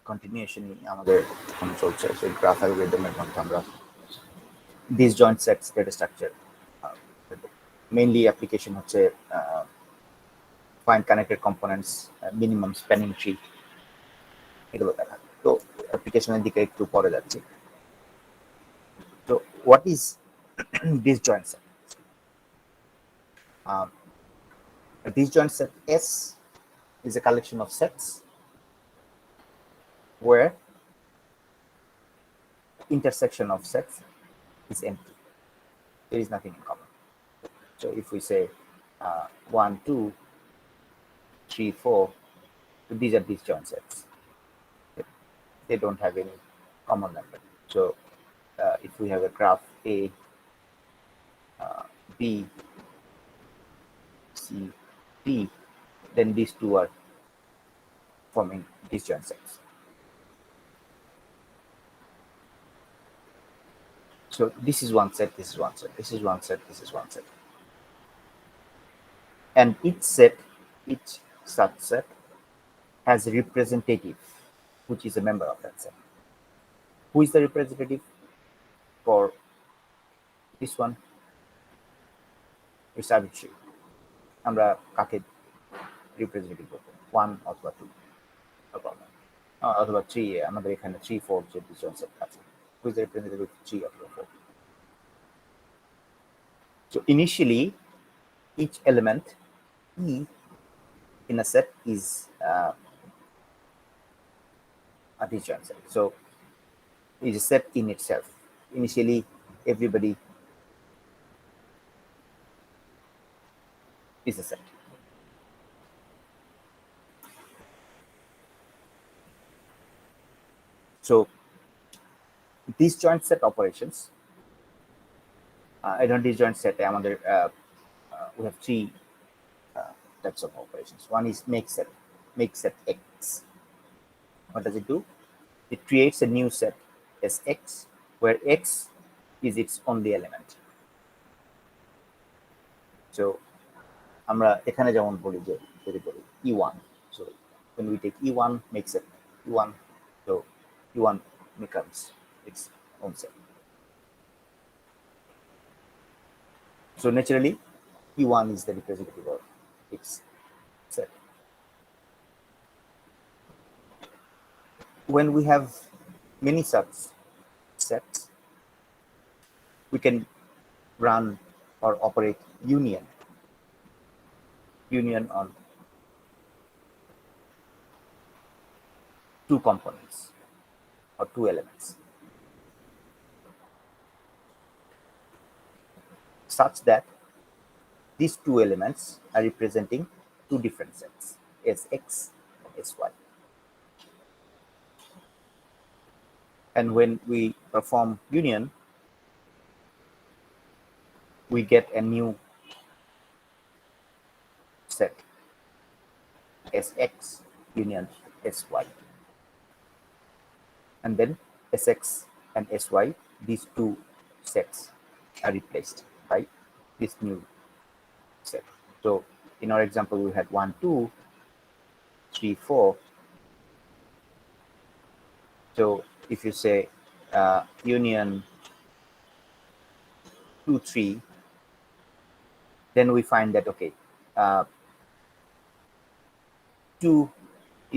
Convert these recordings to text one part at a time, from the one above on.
কন্টিনিউশনই আমাদের এখন চলছে সেই গ্রাফ অ্যালগরিদমের মধ্যে আমরা disjoint sets data structure mainly application হচ্ছে find connected components, minimum spanning tree, এগুলো দেখা। তো অ্যাপ্লিকেশনের দিকে একটু পরে যাচ্ছি। তো what is disjoint set? A disjoint set S is a collection of sets where intersection of sets is empty. There is nothing in common. So if we say 1, 2, 3, 4, these are disjoint sets. They don't have any common member. So if we have a graph A, B, C, D, then these two are forming disjoint sets. So this is one set, this is one set, this is one set, this is one set. And each set, each subset has a representative, which is a member of that set. Who is the representative for this one? It's arbitrary. আমরা কাকে representative করবো? 1 অথবা 2 অথবা 3, আমাদের এখানে 3, 4 যে disjoint set আছে, who is the representative 3 অথবা 4? So initially each element E in a set is a disjoint set. So it's a set in itself. Initially everybody is a set. So disjoint set operations, disjoint set আমাদের we have three types of operations. One is make set X. What does it do? It creates a new set as X, where X is its only element. So আমরা এখানে যেমন বলি যে যদি বলি E1, so when we take E1, make set E1, so E1 becomes its own set. So naturally E1 is the representative of its set. When we have many such sets, we can run or operate union on two components or two elements, such that these two elements are representing two different sets, Sx and Sy. And when we perform union, we get a new set, Sx union Sy. And then Sx and Sy, these two sets are replaced by this new set. So in our example, we had 1, 2, 3, 4. So if you say union 2, 3, then we find that okay, 2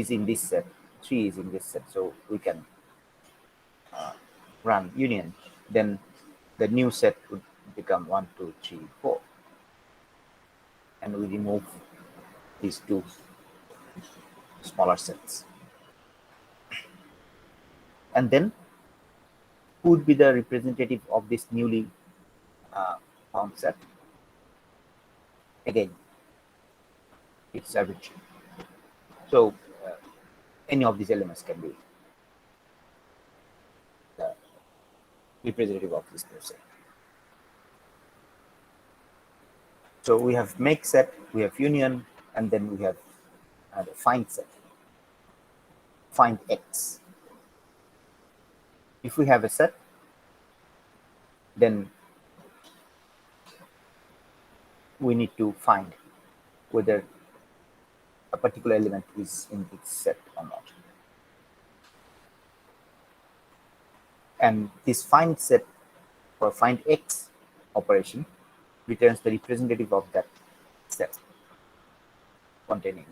is in this set, 3 is in this set, so we can run union. Then the new set would become 1, 2, 3, 4, and we remove these two smaller sets. And then who would be the representative of this newly found set? Again, it's arbitrary. So any of these elements can be the representative of this new set. So we have make set, we have union, and then we have the find set, find X. If we have a set, then we need to find whether a particular element is in its set or not. and this find set or find x operation returns the representative of that set containing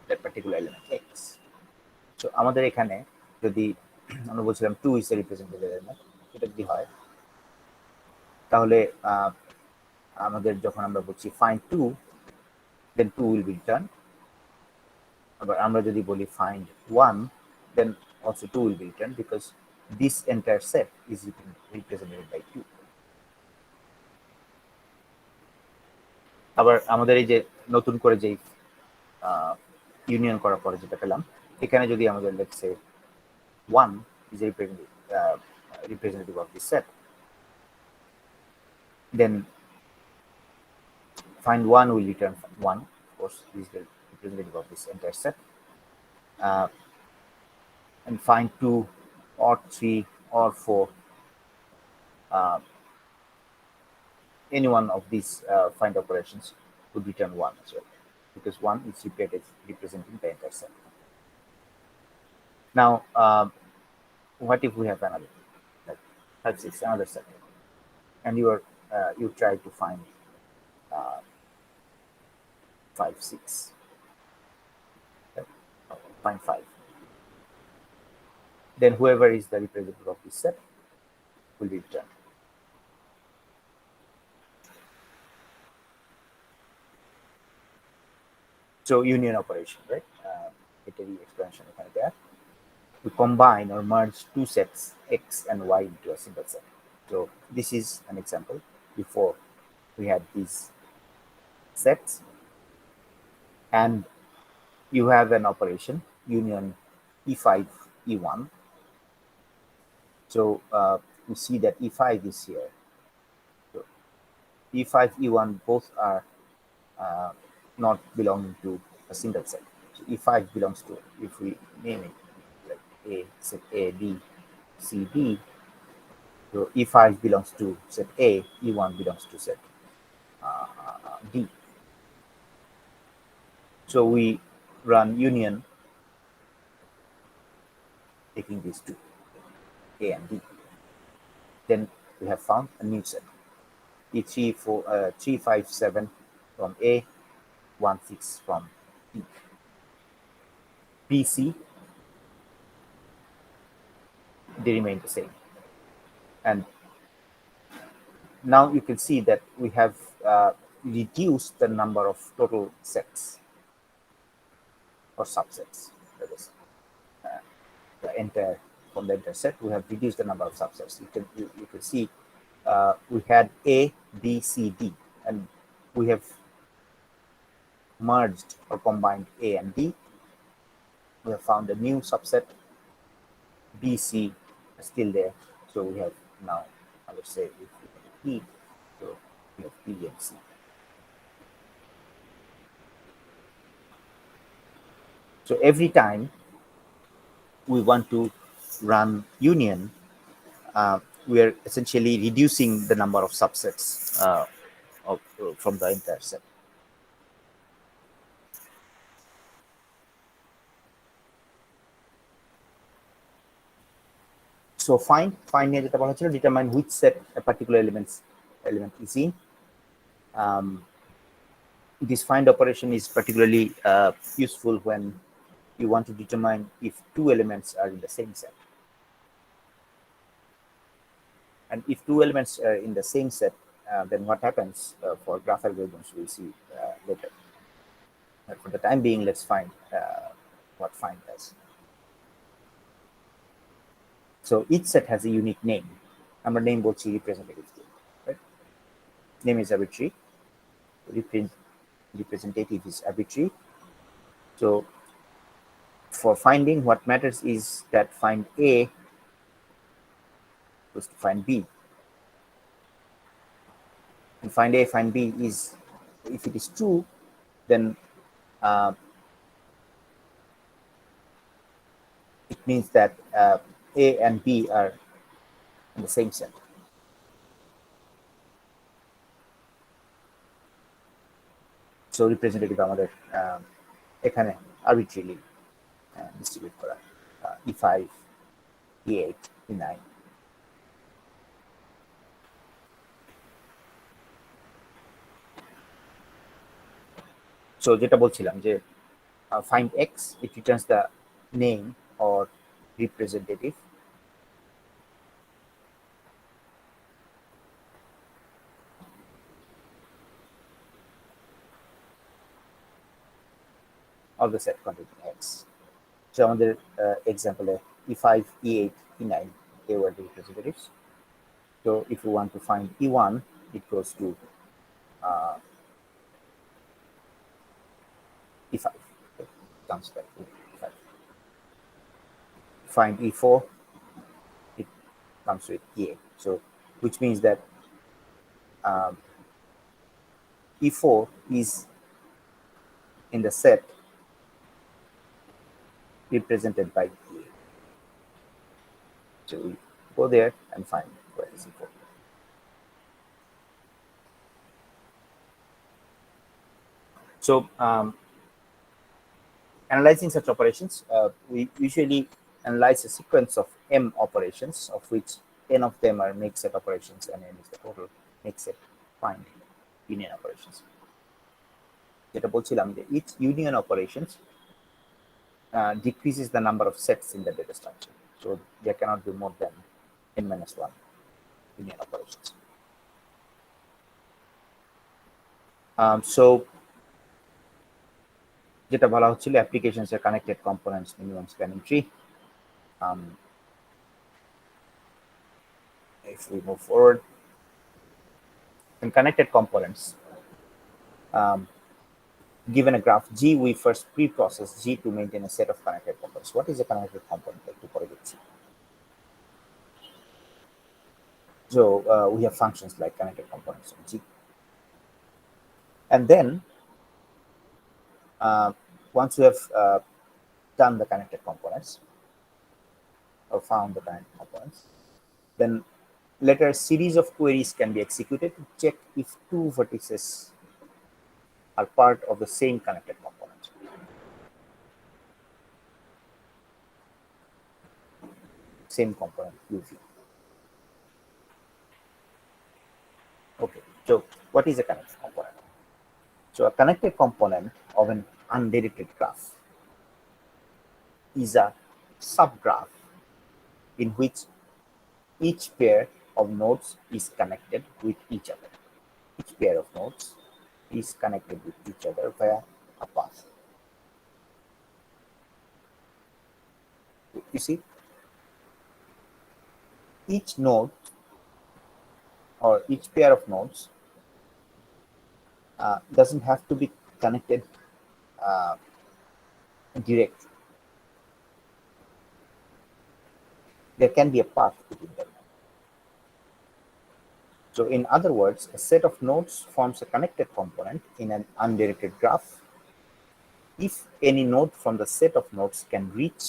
that particular element x. So আমাদের এখানে যদি আমরা বলছিলাম 2 is the representative element, এটা যদি হয় তাহলে আমাদের যখন আমরা বলছি find 2 then 2 will be returned. আবার আমরা যদি বলি find 1 then also 2 will be returned because this entire set is represented by 2. আবার আমাদের এই যে নতুন করে যে ইউনিয়ন করার পরে যেটা পেলাম এখানে যদি আমাদের let's say 1 is a representative of this set, then find 1 will return 1, of course this is the representative of this entire set, and find 2 or 3 or 4, any one of these find operations would return 1 as well, because 1 is representing the entire set. Now what if we have another, like 5 6 another set, and you try to find 5 6, find 5, then whoever is the representative of this set will be returned. So union operation, right? Iterative expansion kind of there. We combine or merge two sets x and y into a single set. So this is an example. Before we had these sets, and you have an operation union e5 e1. So we see that e5 is here. So e5 e1 both are not belonging to a single set. So e5 belongs to, if we name it like a set a b c d, so e5 belongs to set a, e1 belongs to set d. So we run union taking these two, a and d. Then we have found a new set, e3 3 5 7 from a, 1 6 from d. bc, they remain the same. And now you can see that we have reduced the number of total sets or subsets. That is the entire, from the entire set we have reduced the number of subsets. You can see we had a b c d, and we have merged or combined a and d. We have found a new subset, bc is still there, so we have now, I would say, if we have e, so we have b and c. So every time we want to run union, we are essentially reducing the number of subsets from the entire set. So find নিয়ে যেটা বলা হচ্ছিল, determine which set a particular element is in. This find operation is particularly useful when you want to determine if two elements are in the same set. And if two elements are in the same set, then what happens for graph algorithms we'll see later. But for the time being, let's find what find does. So each set has a unique name. Our name বলছি representative, right? Name is arbitrary. Representative is arbitrary. So for finding, what matters is that find A goes to find B. And find A, find B is, if it is true, then it means that A and B are in the same set. So representative আমাদের এখানে arbitrarily distribute করা e5 E8, E9. So যেটা বলছিলাম যে find x, it returns the name or representative of the set containing x. So আমাদের example e5, e8, e9, they were the representatives. So if you want to find e1, it goes to e5. It comes back to e5. Find e4, it comes with e8. So which means that e4 is in the set represented by e8. So we go there and find where is e4. So analyzing such operations, we usually analyze a sequence of m operations, of which n of them are make set operations and n is the total make set find union operations. যেটা বলছিলাম যে each union operations decreases the number of sets in the data structure. So there cannot be more than n minus 1 union operations. So যেটা বলা হচ্ছিল applications এর connected components minimum spanning tree. If we move forward, in connected components, given a graph G, we first pre-process G to maintain a set of connected components. What is a connected component? So we have functions like connected components in G. And then once we have done the connected components or found the connected components, then later a series of queries can be executed to check if two vertices are part of the same connected component. Same component UV. Okay, so what is a connected component? So a connected component of an undirected graph is a subgraph in which each pair of nodes is connected with each other. Each pair of nodes is connected with each other via a path. You see, each node or each pair of nodes doesn't have to be connected directly. There can be a path between them. So in other words, a set of nodes forms a connected component in an undirected graph if any node from the set of nodes can reach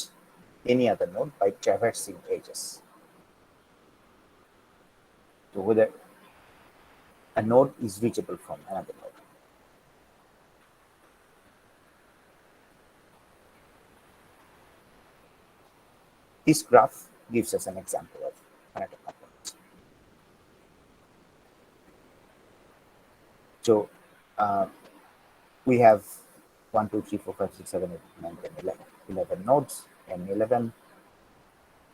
any other node by traversing edges. So whether a node is reachable from another node. This graph gives us an example of connected components. So we have 1, 2, 3, 4, 5, 6, 7, 8, 9, 10, 11, 11 nodes, and 11,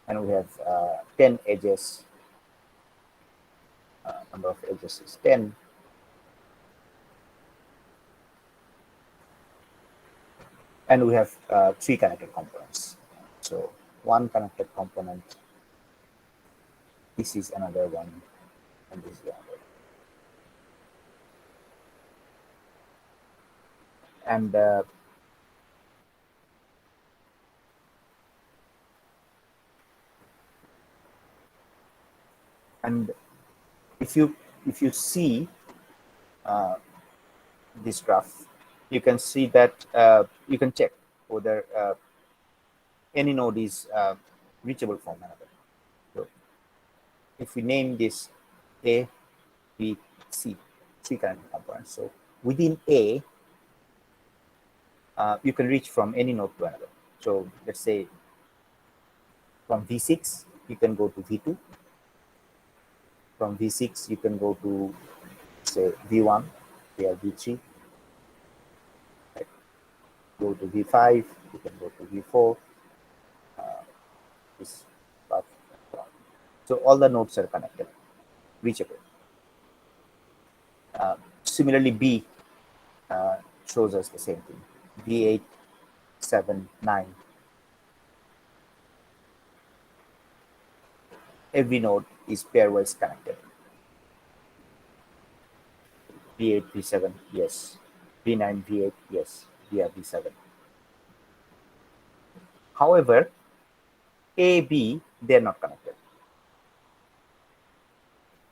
and we have 10 edges. Number of edges is 10. And we have 3 connected components. So one connected component, this is another one, and this is another. And if you see this graph, you can see that you can check whether any node is reachable from another. So if we name this A, B, C, 3 connected components. So within A, you can reach from any node to another. So let's say from V6, you can go to V2. From V6, you can go to, say, V1, here V3. Right? Go to V5, you can go to V4. This path. So all the nodes are connected, reachable. Similarly, B shows us the same thing. V8, 7, 9. Every node is pairwise connected. V8, V7, yes. V9, V8, yes. We are V7. However, A, B, they're not connected.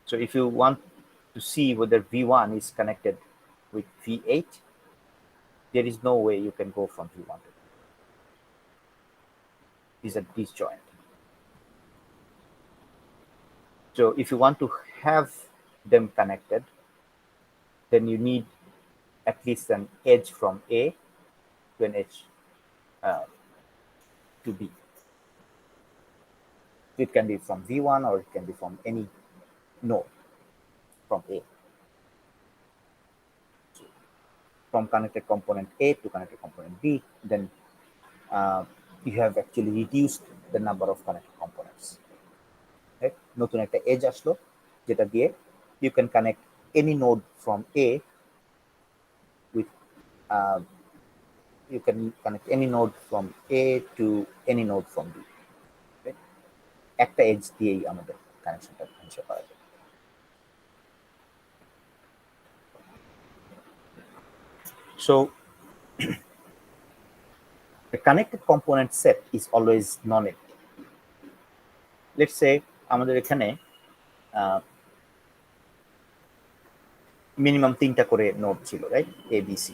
So if you want to see whether V1 is connected with V8, there is no way you can go from V1 to V2. These are disjoint. So if you want to have them connected, then you need at least an edge from A to an edge to B. It can be from V1 or it can be from any node from A. From connected component A to connected component B, then you have actually reduced the number of connected components. Right? নতুন একটা edge আসলো যেটা দিয়ে you can connect any node from A with you can connect any node from A to any node from B. Right? একটা edge দিয়েই আমাদের কানেকশনটা ধ্বংস করা যায়। So the connected component set is always non-empty. Let's say আমাদের এখানে minimum 3টা করে node ছিল, right? A, B, C.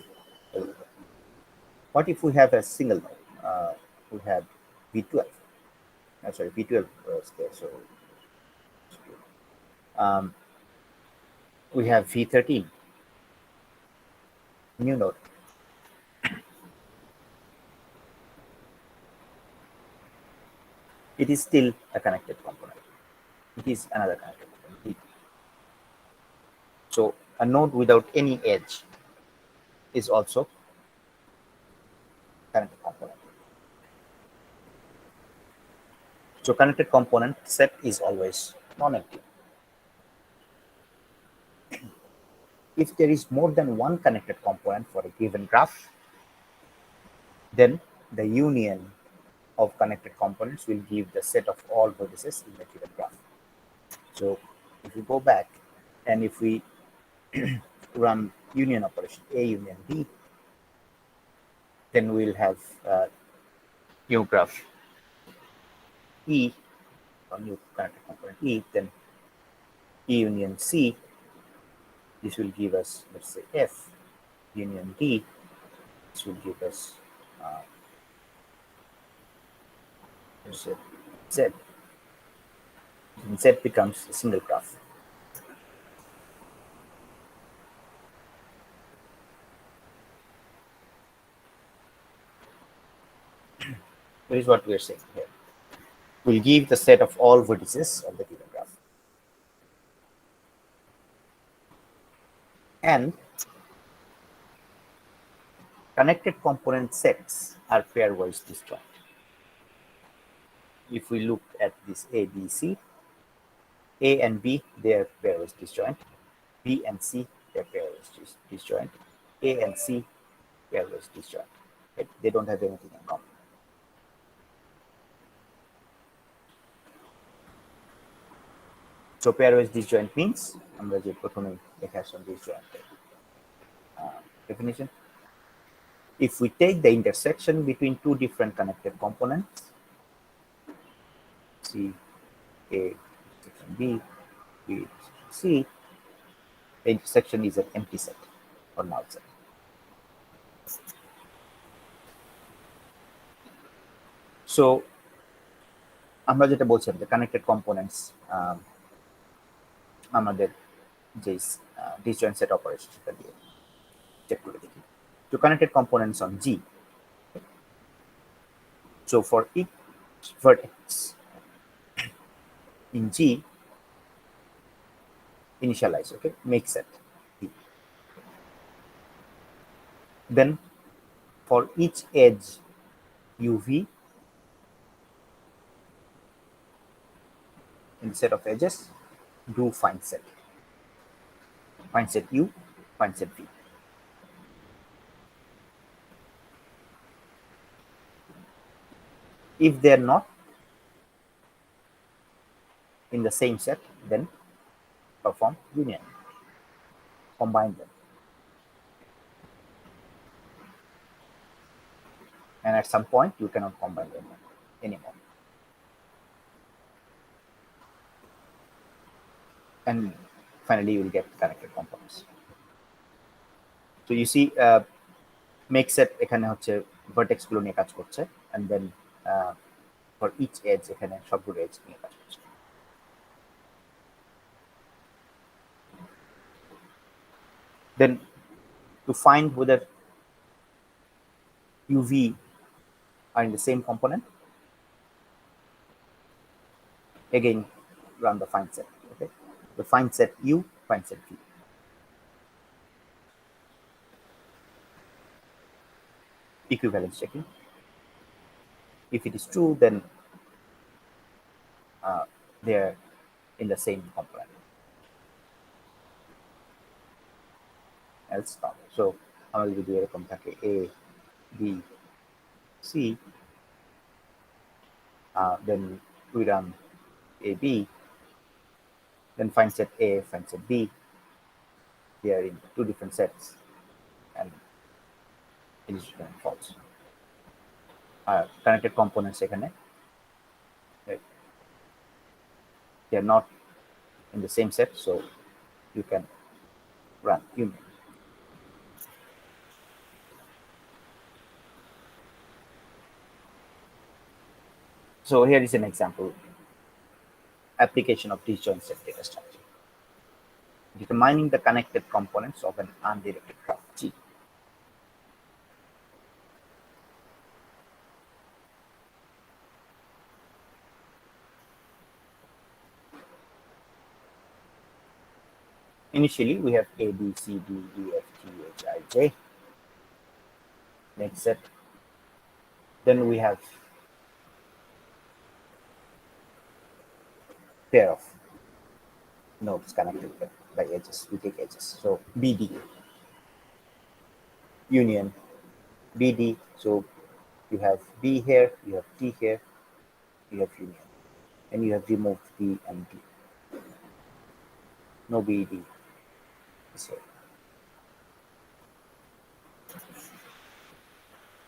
What if we have a single node? We have V12. Sorry, V12 was there. So we have V13, new node. It is still a connected component. It is another connected component. So a node without any edge is also connected component. So connected component set is always non-empty. If there is more than one connected component for a given graph, then the union of connected components will give the set of all vertices in the given graph. So if we go back and if we run union operation A union B, then we'll have new graph E, or new connected component E, then E union C. This will give us, let's say, F union D. This will give us Z. And Z becomes a single graph. That is what we are saying here. We'll give the set of all vertices of the given graph. And connected component sets are pairwise disjoint. If we look at this A, B, C, A and B, they are pairwise disjoint. B and C, they are pairwise disjoint. A and C, pairwise disjoint. Right? They don't have anything in common. So pairwise disjoint means আমরা যে প্রথমে দেখে আসলাম disjoint definition. If we take the intersection between two different connected components, C, A, section B, B, C, the intersection is an empty set or null set. So আমরা যেটা বলছিলাম যে connected components আমাদের যে disjoint set operation সেটা দিয়ে check করে দেখি. To connected components on G. So for each vertex, In G, initialize, okay, make set B. Then for each edge UV in the set of edges, do find set U, find set V. If they are not in the same set, then perform union, combine them. And at some point, you cannot combine them anymore. And finally, you will get connected components. So you see, make set এখানে হচ্ছে vertex গুলো নিয়ে কাজ করছে, and then for each edge এখানে সবগুলো edge নিয়ে কাজ করছে. Then to find whether UV are in the same component, again run the find set. Okay, the find set U, find set V. Equivalence checking. If it is true, then they are in the same component. Else not. So আমাদের যদি এরকম থাকে A, B, C, then we run AB, then find set A, find set B. They are in two different sets, and it is returned false. Connected components এখানে, right? They are not in the same set, so you can run union. So here is an example application of disjoint set data structure. Determining the connected components of an undirected graph G. Initially, we have A, B, C, D, E, F, G, H, I, J. Next set. Then we have pair of nodes connected by edges. We take edges. So BD, union, BD. So you have B here, you have T here, you have union. And you have removed B and D. No BD is here.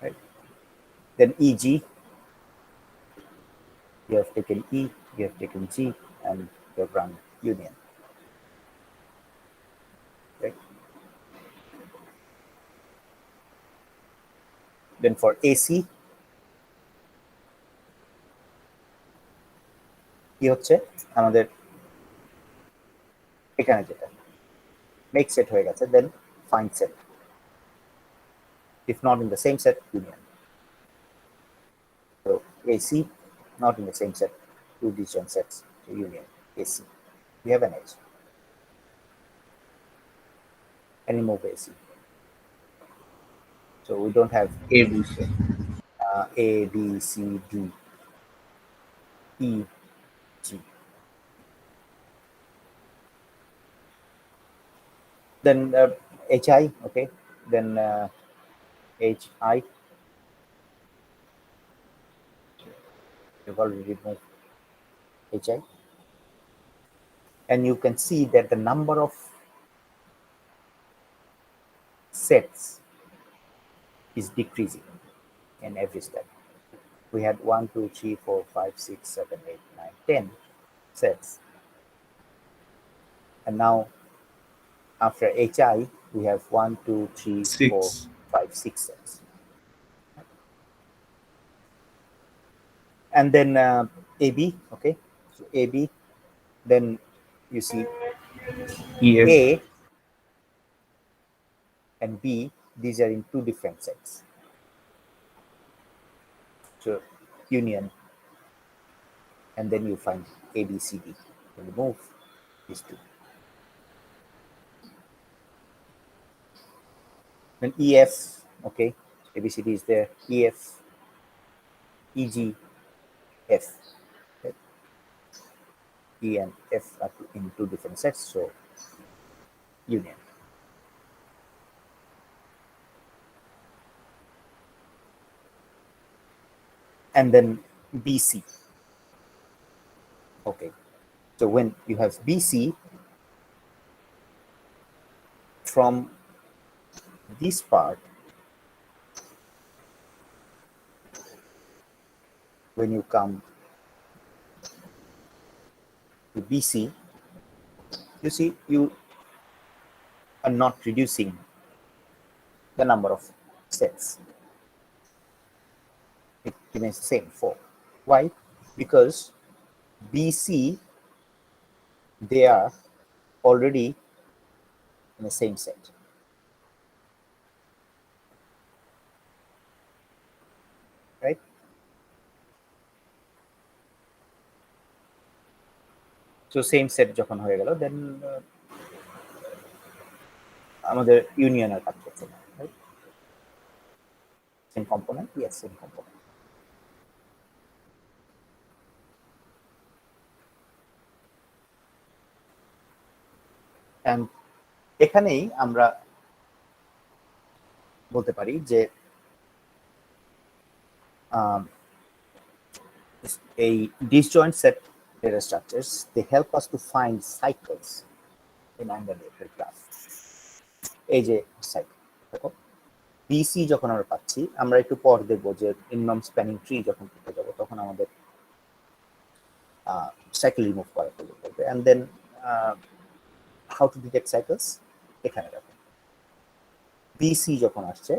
Right? Then EG, you have taken E, you have taken G, and you have run union. Right? Then for AC, কি হচ্ছে আমাদের এখানে যেটা make set হয়ে গেছে, then find set. If not in the same set, union. So AC, not in the same set, two disjoint sets, so union, AC. We have an edge. And remove AC. So we don't have A, B, C. A, B, C, D, E, G. Then HI, okay. Then HI. We've already removed HI. And you can see that the number of sets is decreasing in every step. We had 1, 2, 3, 4, 5, 6, 7, 8, 9, 10 sets. And now after HI, we have 1, 2, 3, 4, 6. 5, 6 sets. And then AB, okay. So AB, then you see EF. A and B, these are in two different sets. So union and then you find A, B, C, D. Then remove these two. Then EF, okay, A, B, C, D is there. EF, EG, F. Okay. E and F are in two different sets, so union. And then BC. Okay, so when you have BC, from this part, when you come to BC, you see you are not reducing the number of sets. It remains the same, 4. Why? Because BC, they are already in the same set. Right? So same set যখন হয়ে গেল, then আমাদের union আর কাজ করছে না, right? Same component, yes, same component. And এখানেই আমরা বলতে পারি যে a disjoint set data structures, they help us to find cycles in unrelated graph. এই যে সাইকেল দেখো, BC যখন আমরা পাচ্ছি, আমরা একটু পর দেখবো যে মিনিমাম স্প্যানিং ট্রি যখন করতে যাবো তখন আমাদের সাইকেল রিমুভ করা প্রয়োজন পড়বে। and then how to detect cycles, এখানে দেখো BC যখন আসছে,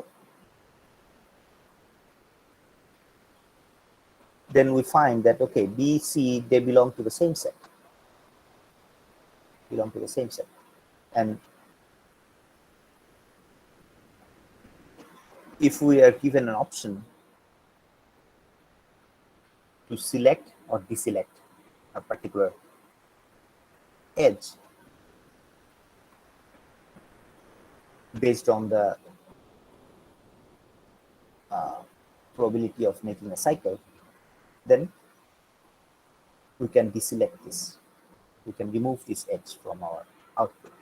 then we find that okay, BC, they belong to the same set, and if we are given an option to select or deselect a particular edge based on the probability of making a cycle, then we can deselect this. We can remove this edge from our output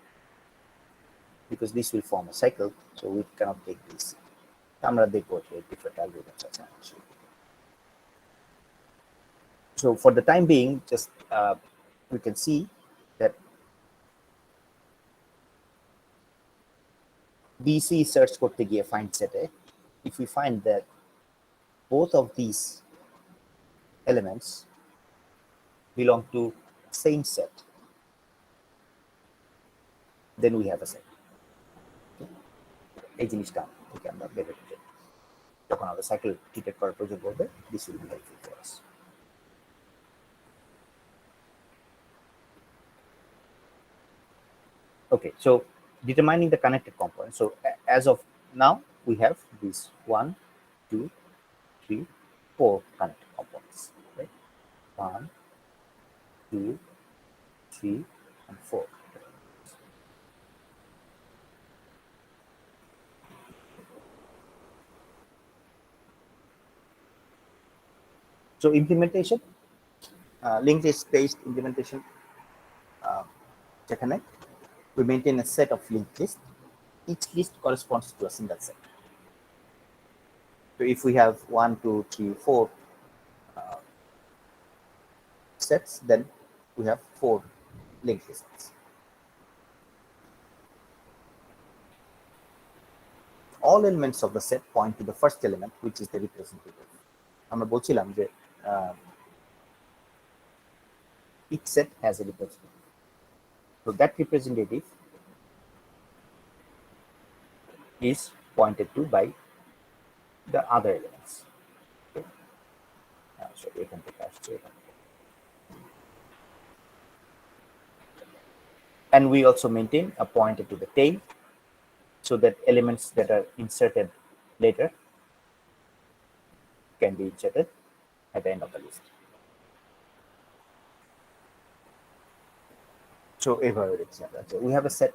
because this will form a cycle, so we cannot take this. আমরা দেখবো different algorithms আছে actually. So for the time being, just we can see that BC search করতে গিয়ে find set A, if we find that both of these elements belong to same set, then we have a set. এই জিনিসটা থেকে আমরা বের করতে যখন আমরা সাইকেল ডিটেক্ট করার প্রয়োজন পড়বে, this will be helpful for us. Okay, so determining the connected components. So as of now, we have these 1, 2, 3, 4 connected components, right? 1, 2, 3, and 4. So implementation, linked list based implementation, যেখানে we maintain a set of linked lists. Each list corresponds to a single set. So if we have 1, 2, 3, 4 sets, then we have 4 linked lists. All elements of the set point to the first element, which is the representative. আমরা বলছিলাম যে each set has a representative. So that representative is pointed to by the other elements. Okay. So এখান থেকে আসছে এখান থেকে। And we also maintain a pointer to the tail, so that elements that are inserted later can be inserted at the end of the list. So we have a set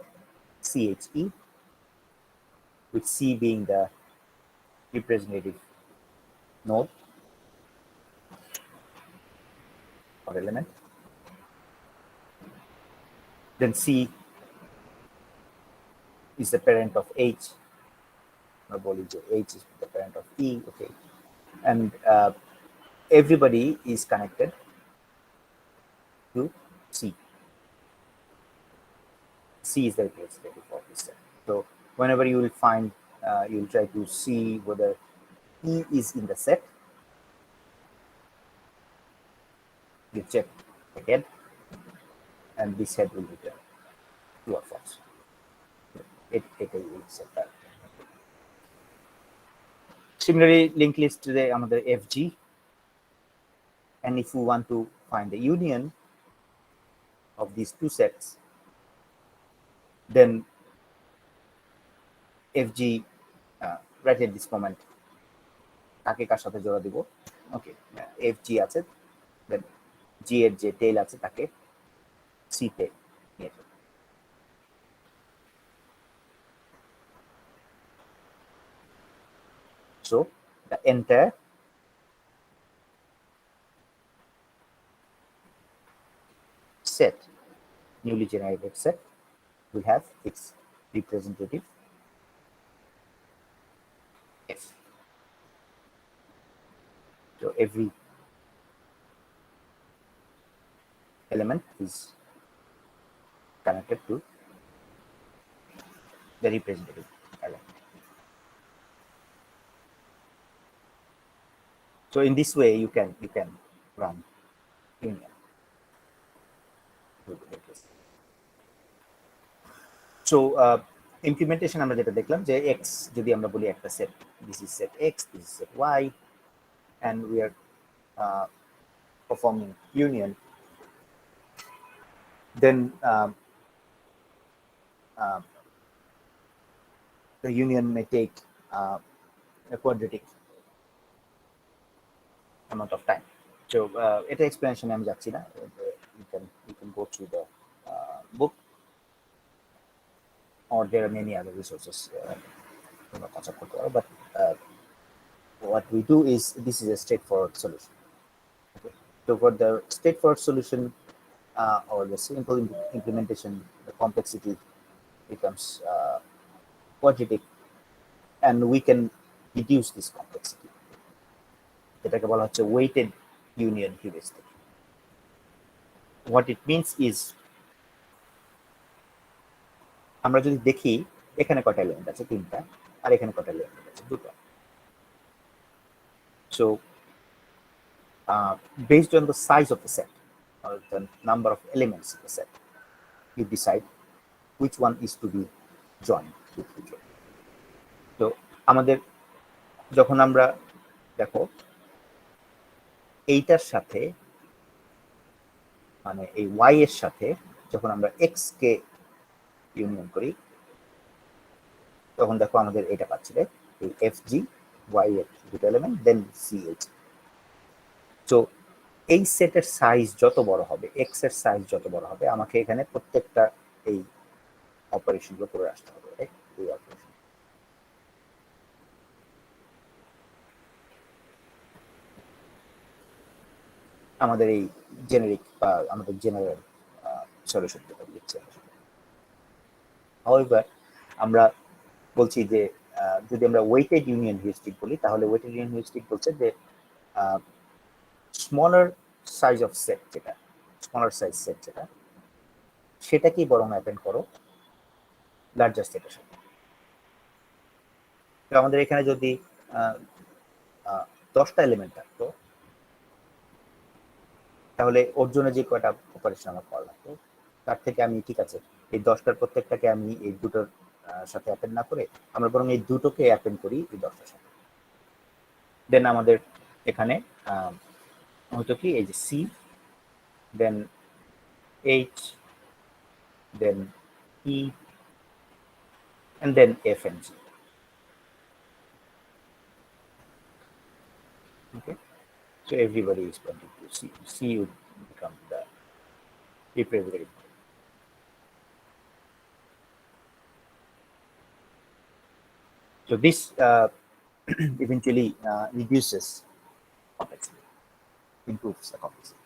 CHE, with C being the representative node or element. Then C is the parent of H. H is the parent of E. Okay, and everybody is connected to C. C is the representative of this set. So whenever you will find, you will try to see whether E is in the set. You check the head, and this head will return true or false. It will set that. Similarly, linked list today another FG, and if we want to find the union of these two sets, then FG right at this moment কাকে কার সাথে জোড়া দিব? ওকে, FG আছে, দেন G এর যে টেল আছে তাকে C তে নিয়ে যাবে। So the entire set, newly generated set, will have its representative F. So every element is connected to the representative element. So in this way, you can run union. So implementation আমরা যেটা দেখলাম যে x যদি আমরা বলি একটা set, this is set x, this is set y, and we are performing union, then the union may take a quadratic amount of time. So এটা explanation আমি যাচ্ছি না, you can go through the book, or there are many other resources but what we do is, this is a straightforward solution. Okay. So for the straightforward solution or the simple implementation, the complexity becomes quadratic, and we can reduce this complexity. এটাকে বলা হচ্ছে weighted union heuristic. What it means is, আমরা যদি দেখি এখানে কয়টা element আছে, তিনটা, আর এখানে কয়টা এলিমেন্ট আছে, দুটো। So based on the size of the set or the number of elements in the set, you decide which one is to be joined with which one. So আমাদের যখন আমরা দেখো এইটার সাথে, মানে এই y এর সাথে যখন আমরা x কে ইউনিয়ন করি, তখন দেখো আমাদের এটা পাচ্ছি, এই FG y এর দুটো এলিমেন্ট, দেন CH। তো এই সেটের সাইজ যত বড় হবে, x এর সাইজ যত বড় হবে, আমাকে এখানে প্রত্যেকটা এই অপারেশনগুলো করে আসতে হবে, এই অপারেশন। আমাদের এই জেনারিক বা আমাদের জেনারেল সলিউশন যেটা লিখছি। However, আমরা বলছি যে যদি আমরা ওয়েটেড ইউনিয়ন হিউরিস্টিক বলি, তাহলে ওয়েটেড ইউনিয়ন হিউরিস্টিক বলছে যে স্মলার সাইজ অফ সেট, যেটা স্মলার সাইজ সেট যেটা, সেটাকেই বরং অ্যাপেন্ড করো লার্জার সেটের সাথে। তো আমাদের এখানে যদি 10টা এলিমেন্ট থাকতো, তাহলে ওর জন্য যে কয়টা অপারেশন আমার করা লাগতো, তার থেকে আমি ঠিক আছে এই 10টার প্রত্যেকটাকে আমি এই দুটোর সাথে অ্যাপেন্ড না করে, আমরা বরং এই দুটোকে অ্যাপেন্ড করি এই 10টার সাথে। দেন আমাদের এখানে হয়তো কি, এই যে C, then H, then E, and then F and G. Okay, so everybody is pointing to C. C would become the representative. So this eventually reduces complexity, improves the complexity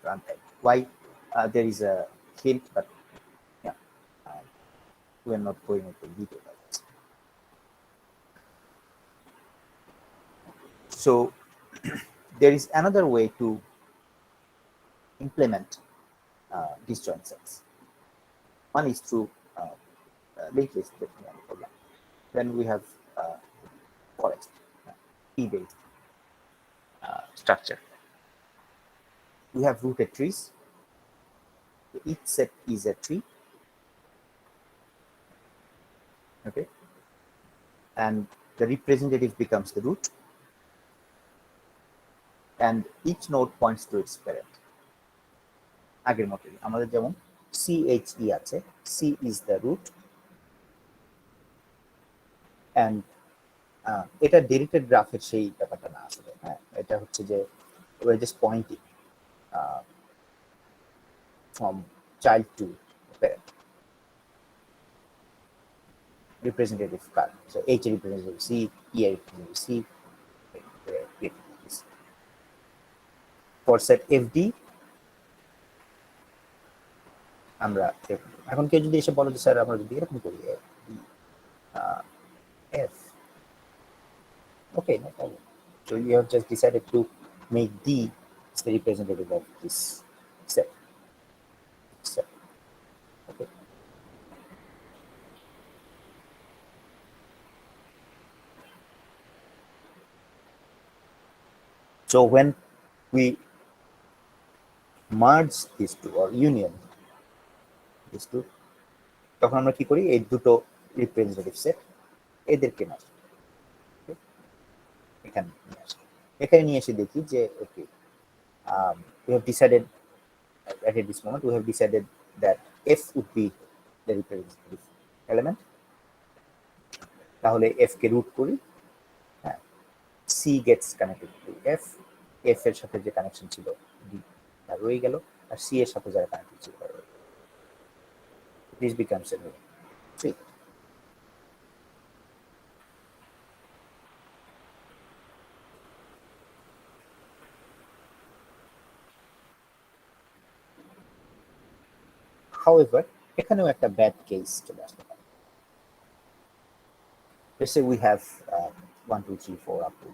runtime. Why? There is a hint, but yeah, we are not going into detail. So there is another way to implement disjoint sets. One is through linked list program. Then we have forest, tree-based structure. We have rooted trees. Each set is a tree. Okay, and the representative becomes the root, and each node points to its parent. আগের মতই আমাদের যেমন CHE আছে, C is the root, and এটা directed গ্রাফের সেই ব্যাপারটা না আসলে। হ্যাঁ, এটা হচ্ছে যে we're just pointing from child to parent. Representative card. So H representative C, E representative C. For set FD, আমরা এখন কেউ যদি এসে বলো যে স্যার আমরা যদি এরকম করি F, okay, no problem. So you have just decided to make D as the representative of this set. Okay. So when we merge these two or union these two, তখন আমরা কি করি, এই দুটো রিপ্রেজেন্টেটিভ সেট এদেরকে না এখানে নিয়ে এসে দেখি যে ওকে we have decided at this moment we have decided that F would be the representative element. তাহলে F কে রুট করি, হ্যাঁ, C gets connected to F, F এর সাথে যে কানেকশন ছিল D তা রয়ে গেল, আর C এর সাথে যারা কানেক্টেড ছিল this becomes a new tree. However, এখানেও একটা ব্যাড কেস চলে আসতে পারে। Let's say we have 1, 2, 3, 4 up to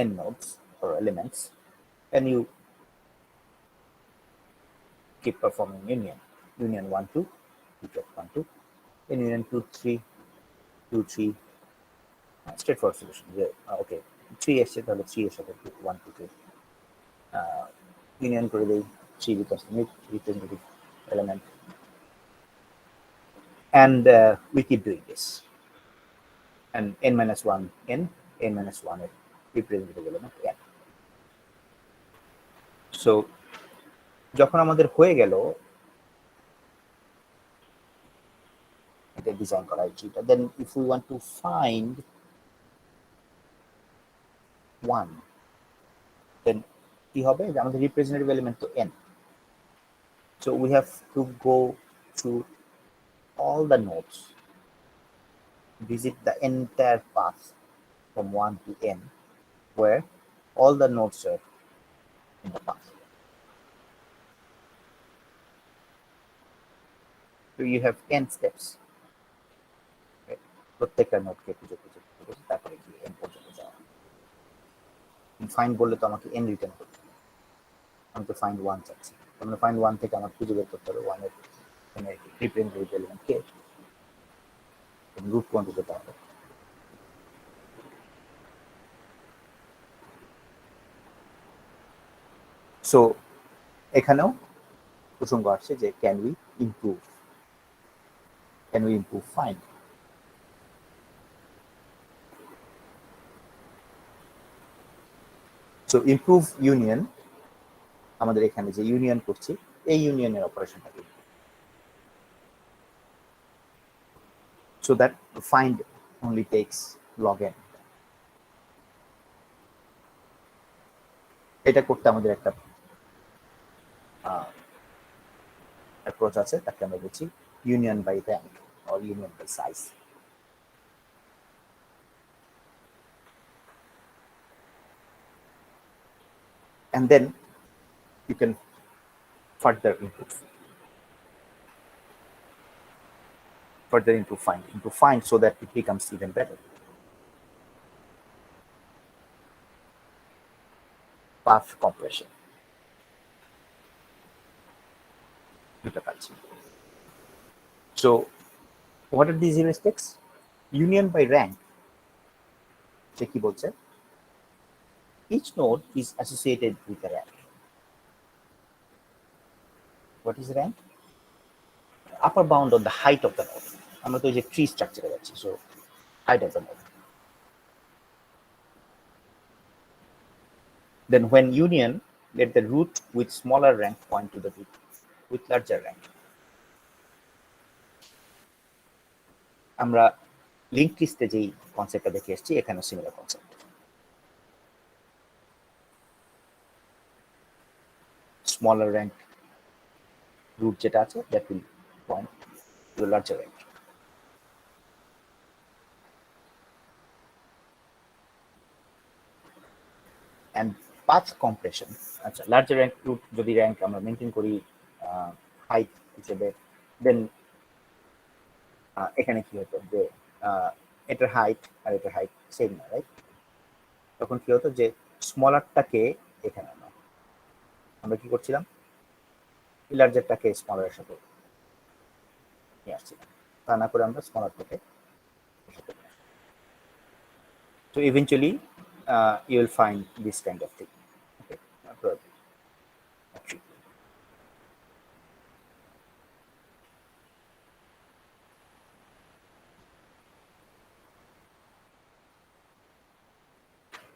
n nodes or elements, and you keep performing union 1, 2, you get 1, 2, then union 2, 3, 2, 3, straightforward solution. Okay, 3 এসছে তাহলে 3 এর সাথে 1, 2, 3 union করে দেই, 3 becomes the representative element, and we keep doing this, and n minus 1 n minus 1 এর representative element n. So যখন আমাদের হয়ে গেল এটা ডিজাইন করা ট্রিটা, then if we want to find 1, then কি হবে, যে আমাদের representative element তো n, so we have to go through all the nodes, visit the entire path from 1 to n where all the nodes are in the path. So you have n steps. প্রত্যেকটা নোডকে খুঁজে খুঁজে খুঁজে তারপরে কি n পর্যন্ত যাওয়া। Find বললে তো আমাকে n রিটার্ন করতে হবে, আমি তো ফাইন্ড 1 চাচ্ছি, আমরা ফাইন্ড 1 থেকে আমার খুঁজে বের করতে হবে 1 এর রিপ্রেজেন্টেটিভ এলিমেন্ট কে, রুট পর্যন্ত যেতে হবে। সো এখানেও প্রসঙ্গ আসছে যে can we improve find. So improve union, আমাদের এখানে যে ইউনিয়ন করছি এই ইউনিয়নের অপারেশনটা কি, so that find only takes log n. এটা করতে আমাদের একটা অ্যাপ্রোচ আছে, তাকে আমরা বলছি union by rank or union by size. and then you can further into find so that it becomes even better. Path compression. So what are these heuristics? Union by rank. কি বলছে? Each node is associated with a rank. What is rank? Upper bound on the height of the node. আমরা তো যে tree structure যাচ্ছি, so height of the node. Then when union, let the root with smaller rank point to the root with larger rank. আমরা link লিস্টে যেই কনসেপ্টটা দেখে এসেছি এখানে similar concept. Smaller rank root যেটা আছে that will point to a larger rank. And path compression, আচ্ছা larger rank root যদি rank আমরা মেনটেন করি হাইট হিসেবে, দেন এখানে কি হতো যে এটার হাইট আর এটার হাইট সেম না, রাইট? তখন কি হতো যে স্মলারটাকে এখানে আমরা কি করছিলাম, লার্জারটাকে স্মলারের সাথে নিয়ে আসছিলাম, তা না করে আমরা স্মলারটাকে। So eventually you will find this kind of thing. Okay.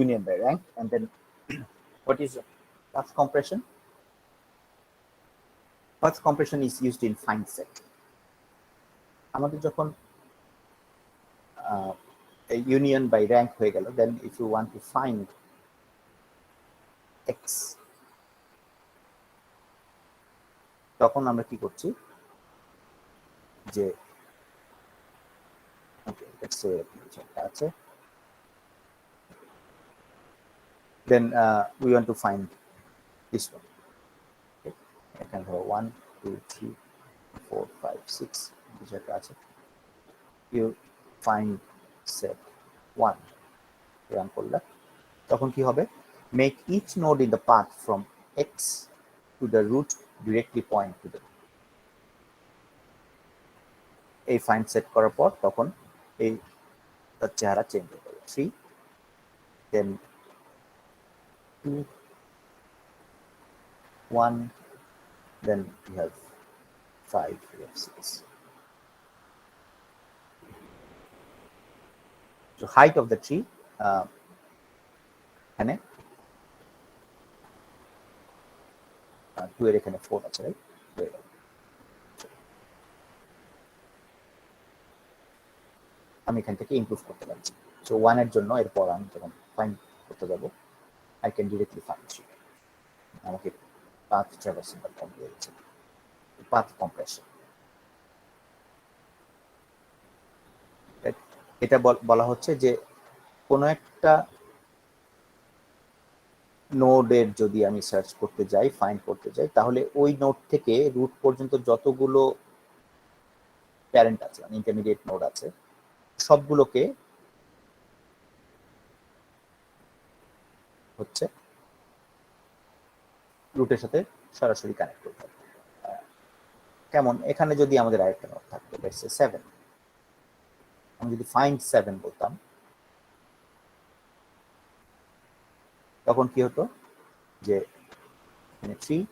Union by rank, and then what is path compression? Path compression is used in find set. আমাদের যখন union by rank হয়ে গেল, then if you want to find x, তখন আমরা কি করছি যে okay, let's say আছে, then we want to find this one. Okay. এখানে ধরো 1 2 3 4 5 6 যেটা আছে, you find set 1 রান করলে তখন কি হবে, make each node in the path from x to the root directly point to the, এই ফাইন্ড সেট করার পর তখন এই তার চেহারা চেঞ্জ হয়ে যাবে, 3 then 2 1 then you have 5 you have 6. So height of the tree এখানে 2 এর এখানে 4 আছে, রাইট? আমি এখান থেকে ইমপ্রুভ করতে পারছি। সো 1 এর জন্য এরপর আমি যখন ফাইন্ড করতে যাব I can directly find it, আমাকে পাথ ট্রাভার্সিং করতে হবে, পাথ কম্প্রেশন। এটা বলা হচ্ছে যে কোনো একটা নোডের যদি আমি সার্চ করতে যাই, ফাইন্ড করতে যাই, তাহলে ওই নোড থেকে রুট পর্যন্ত যতগুলো প্যারেন্ট আছে, মানে ইন্টারমিডিয়েট নোড আছে, সবগুলোকে হচ্ছে রুটের সাথে সরাসরি কানেক্ট করতে হবে। কেমন, এখানে যদি আমাদের আরেকটা নোড থাকতো, লেটস সে 7, আমি যদি ফাইন্ড 7 বলতাম, তখন কি হতো যে এখানে 3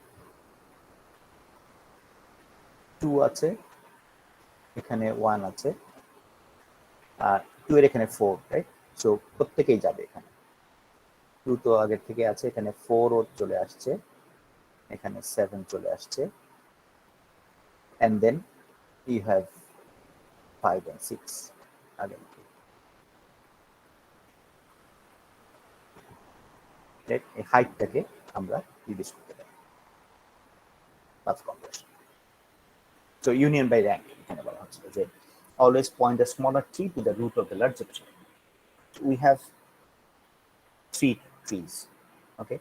2 আছে, এখানে 1 আছে, আর 2 এর এখানে 4, রাইট? সো প্রত্যেকেই যাবে, এখানে 2 তো আগের থেকে আছে, এখানে 4 ও চলে আসছে, এখানে 7 চলে আসছে, and then you have 5 and 6 again. এই হাইটটাকে আমরা রিডিউস করতে পারি, path compression. So union by rank এখানে বলা হচ্ছে যে always point the smaller tree to the root of the larger tree. We have 3 trees, okay?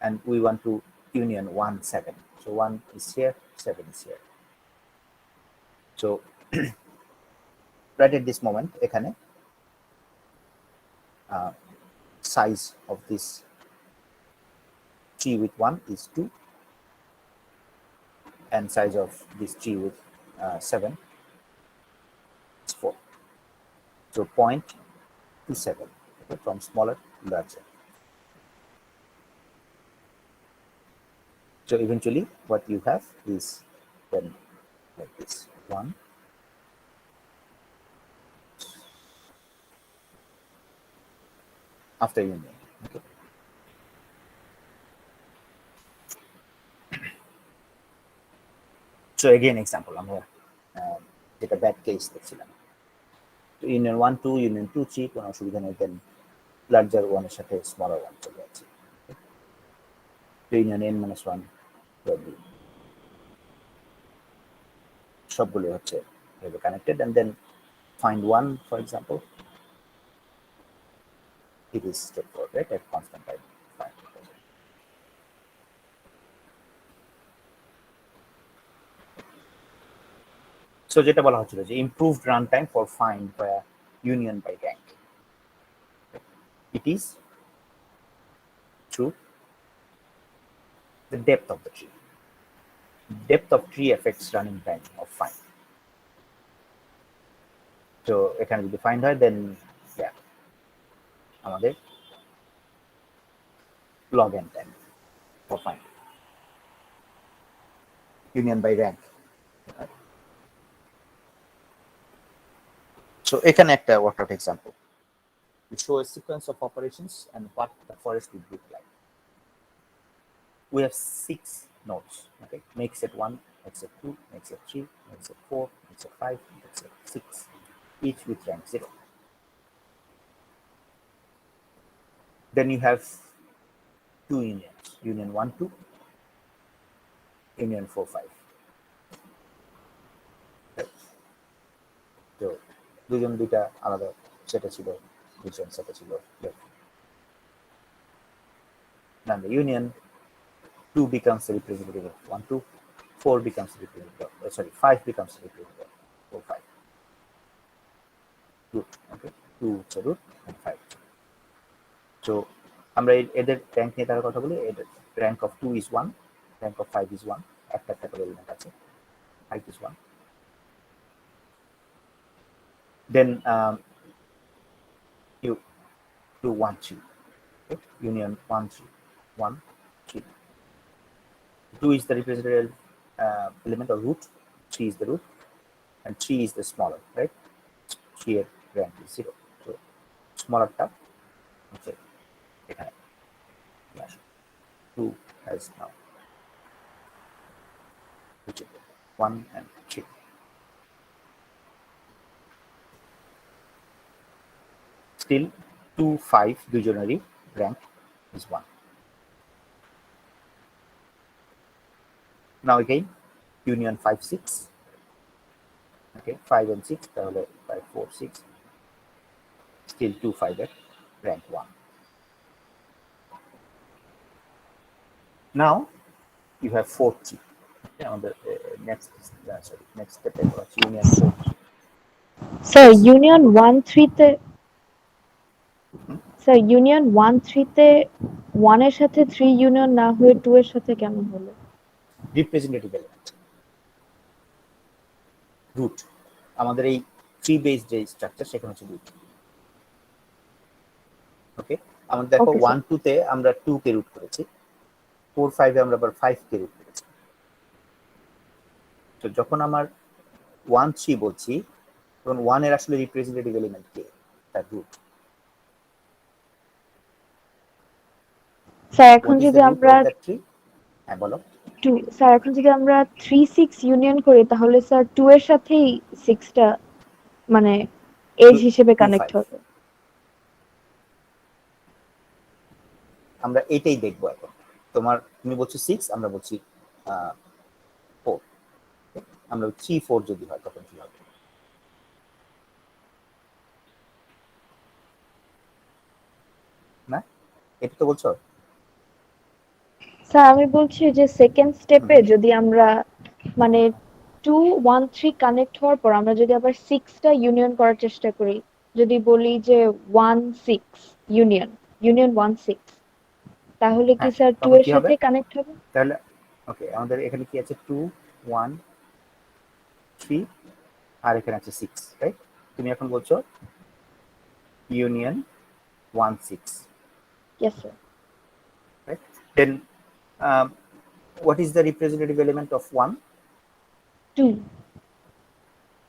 and we want to union 1 7, so 1 is here, 7 is here. So right at this moment এখানে size of this tree with 1 is 2 and size of this tree with 7 is 4. So point to 7, okay, from smaller to larger. So eventually what you have is then like this 1 after union. Okay. So again example আমরা যেটা bad case দেখছিলাম, তো union 1 2 union 2 3 কোনো অসুবিধা নেই, দেন larger 1 এর সাথে smaller 1 চলে যাচ্ছে, তো ইউনিয়ন n - 1 w সবগুলো হচ্ছে connected, and then find 1 for example, it is straightforward, right, at constant time. Fine. So যেটা বলা হচ্ছিল যে improved runtime for find via union by rank, it is through the depth of the tree. Depth of tree affects running time of find. So এখানে যদি find হয় then yeah আমাদের log n time for find union by rank. So এখানে একটা workout example. We show a sequence of operations and what the forest would look like. We have 6 nodes. Okay, make set 1, make set 2, make set 3, make set 4, make set 5, make set 6, each with rank 0. Then you have 2 unions, union 1 2, union 4 5. তো দুজন দুইটা আলাদা সেটা ছিল, দুজন সেটা ছিল। Now the union 2 becomes the representative of 1 2, 4 becomes the representative of, 5 becomes the representative of 4 5. Root, okay, 2 is a root and 5. So আমরা এদের র্যাঙ্ক নিয়ে তার কথা বলি, এদের rank of 2 is 1, rank of 5 is 1, একটা করে এলিমেন্ট আছে, height is 1. Then you do 1 3, okay? Union 1 3, 1 3. 2 is the representative element or root, 3 is the root, and 3 is the smaller, right? 3 এর rank is 0. So smaller টা হচ্ছে এখানে 2 has now 1 and 3. Still 2 5 দুজনেরই rank is 1. Now again union 5 6, okay, 5 and 6 তাহলে 5 4 6, still 2 5 at rank 1. Now you have 4 3. Okay, on the next step union 4 3. Sir union 1 3 তে sir union 1 3 তে 1 এর সাথে 3 union না হয়ে 2 এর সাথে কেমন হলো? রিপ্রেজেন্টেটিভ এলিমেন্ট রুট, আমাদের এই ট্রি বেসড যে স্ট্রাকচার সেখানে হচ্ছে রুট। ওকে, আমাদের দেখো 1 2 তে আমরা 2 কে রুট করেছি, 4 5 এ আমরা আবার 5 কে রুট করেছি। তো যখন আমার 1 3 বলছি তখন 1 এর আসলে রিপ্রেজেন্টেটিভ এলিমেন্ট কে? তার রুট। স্যার এখন যদি আমরা হ্যাঁ বলো। স্যার এখন যদি আমরা 3 6 ইউনিয়ন করি তাহলে স্যার 2 এর সাথেই 6 টা মানে এজ হিসেবে কানেক্ট হবে। আমরা এটাই দেখবো এখন। তুমি বলছো 6, আমরা বলছি 4। আমরা 3 4 যদি হয় তখন কি হবে? না এটা তো বলছো স্যার আমি বলছি যে সেকেন্ড স্টেপে যদি আমরা মানে 2 1 3 কানেক্ট হওয়ার পর আমরা যদি আবার 6টা ইউনিয়ন করার চেষ্টা করি, যদি বলি যে 1 6 ইউনিয়ন ইউনিয়ন 1 6, তাহলে কি হ্যাঁ, স্যার 2 তখন এর কি হবে? সাথে কানেক্ট হবে? তাহলে ওকে, আমাদের এখানে কি আছে? 2 1 3 আর এখানে আছে 6, রাইট? তুমি এখন বলছো union 1 6, yes sir. right? Then um, what is the representative element of 1? 2।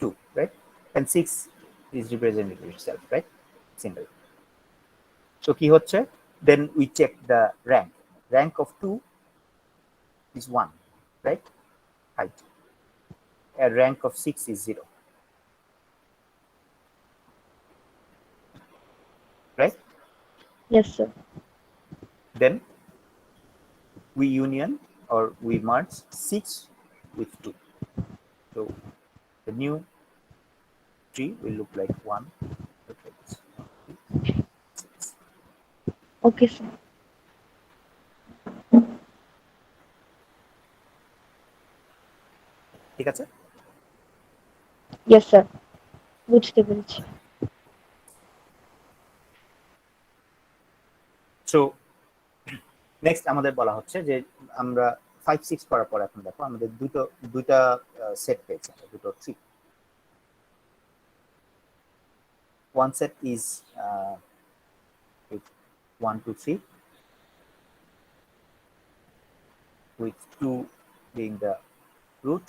2, right? And 6 is representative itself, right? Single. So কি হচ্ছে? Then we check the rank. Rank of 2 is 1, right? Height. And rank of 6 is 0, right? Yes sir. Then we union or we merge 6 with 2. So the new tree will look like 1, look like this. 6. Okay sir. ঠিক আছে? Yes sir, বুঝতে পেরেছি। So next আমাদের বলা হচ্ছে যে আমরা 5 6 করার পর এখন দেখো আমাদের দুইটা সেট পেয়েছে, দুটো tree. One set is with 1 2 3, with 2 being the root.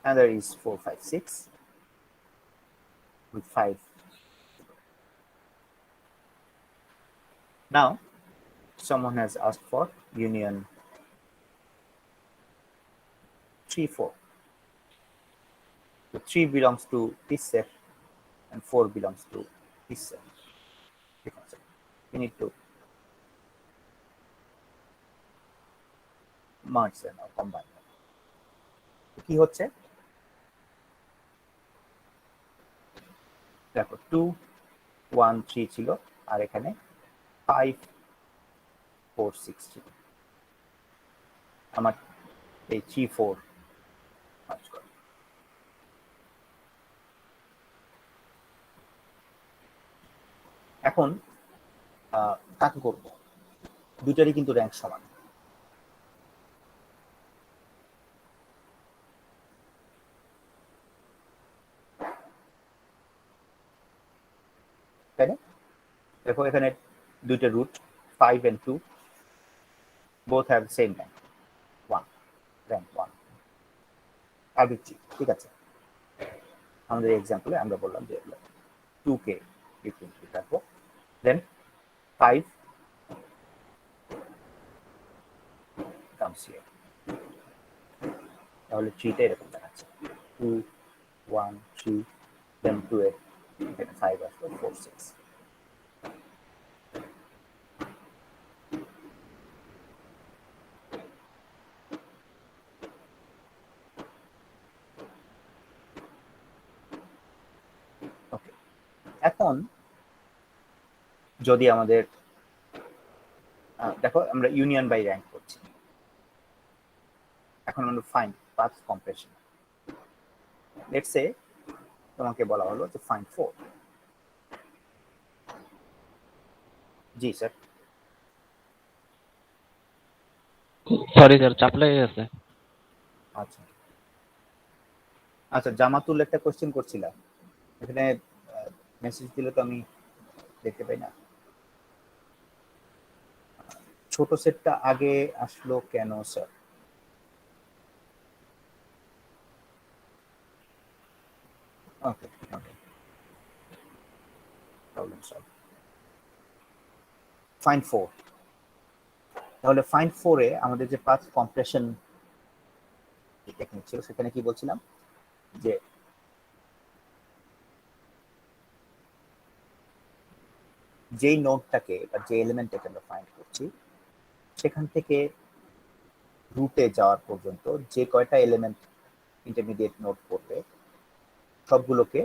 Another is 4 5 6 with 5. Now someone has asked for union 3 4. So 3 belongs to this set and 4 belongs to this set. We need to merge them or combine them. কি হচ্ছে? দেখো 2 1 3 ছিল আর এখানে 5 4 6 ছিল। আমার এই 3 4 merge করো। এখন কাকে করব? দুটারই কিন্তু র্যাঙ্ক সমান, তাই না? দেখো এখানে দুইটা root 5 and 2 both have same rank 1, rank 1 arbitrary, ঠিক আছে? আমাদের এক্সাম্পলে আমরা বললাম যে 2 কে ডিফারেন্ট রাখবো, দেন 5 comes here, তাহলে 3টা এরকম দেখাচ্ছে 2 1 3, দেন 2 এর এখানে 5 আসলো 4 6। ওকে, এখন যদি আমাদের দেখো আমরা ইউনিয়ন বাই র্যাঙ্ক করছি, এখন আমরা find path compression. Let's say তোমাকে বলা হলো যে ফাইন্ড 4। জি স্যার। সরি স্যার, চাপ লেগে গেছে। আচ্ছা আচ্ছা, জামাতুল একটা কোশ্চেন করছিলাম, এখানে মেসেজ দিলে তো আমি দেখতে পাই না। ছোট সেটটা আগে আসলো কেন স্যার? ওকে ওকে, প্রবলেম সলভ। ফাইন্ড 4, তাহলে ফাইন্ড 4 এ আমাদের যে পাথ কম্প্রেশন টেকনিক ছিল সেখানে কি বলছিলাম যে যেই নোডটাকে বা যে এলিমেন্টটাকে আমরা ফাইন্ড করছি সেখান থেকে রুটে যাওয়ার পর্যন্ত যে কয়টা এলিমেন্ট ইন্টারমিডিয়েট নোড করবে সবগুলোকে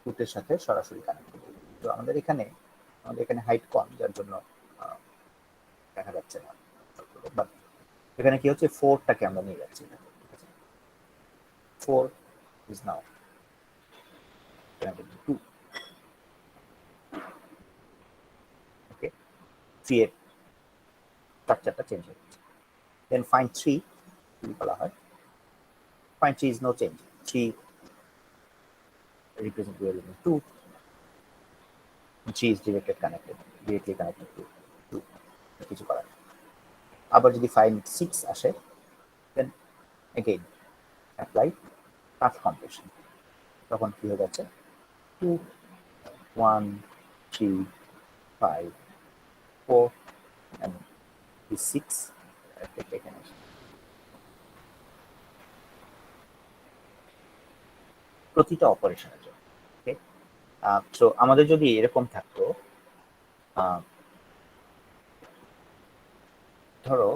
রুটের সাথে সরাসরি কানেক্ট করবে। তো আমাদের এখানে হাইট কম, যার জন্য দেখা যাচ্ছে না, এখানে কি হচ্ছে 4টাকে আমরা নিয়ে যাচ্ছি, ঠিক আছে, 4 is now 2, ওকে, 3 এর স্ট্রাকচারটা চেঞ্জ হয়ে যাচ্ছে। দেন ফাইন্ড 3 কি বলা হয়, find 3 is no change, 3 represent the element 2, and 3 is directly connected to 2, কিছু করার নেই। আবার যদি find 6 আসে, then again apply path compression, তখন কি হয়ে যাচ্ছে 2 1 3 5 4 and 6 এখানে আসে। প্রতিটা অপারেশনের জন্য, ওকে। সো আমাদের যদি এরকম থাকতো, ধরো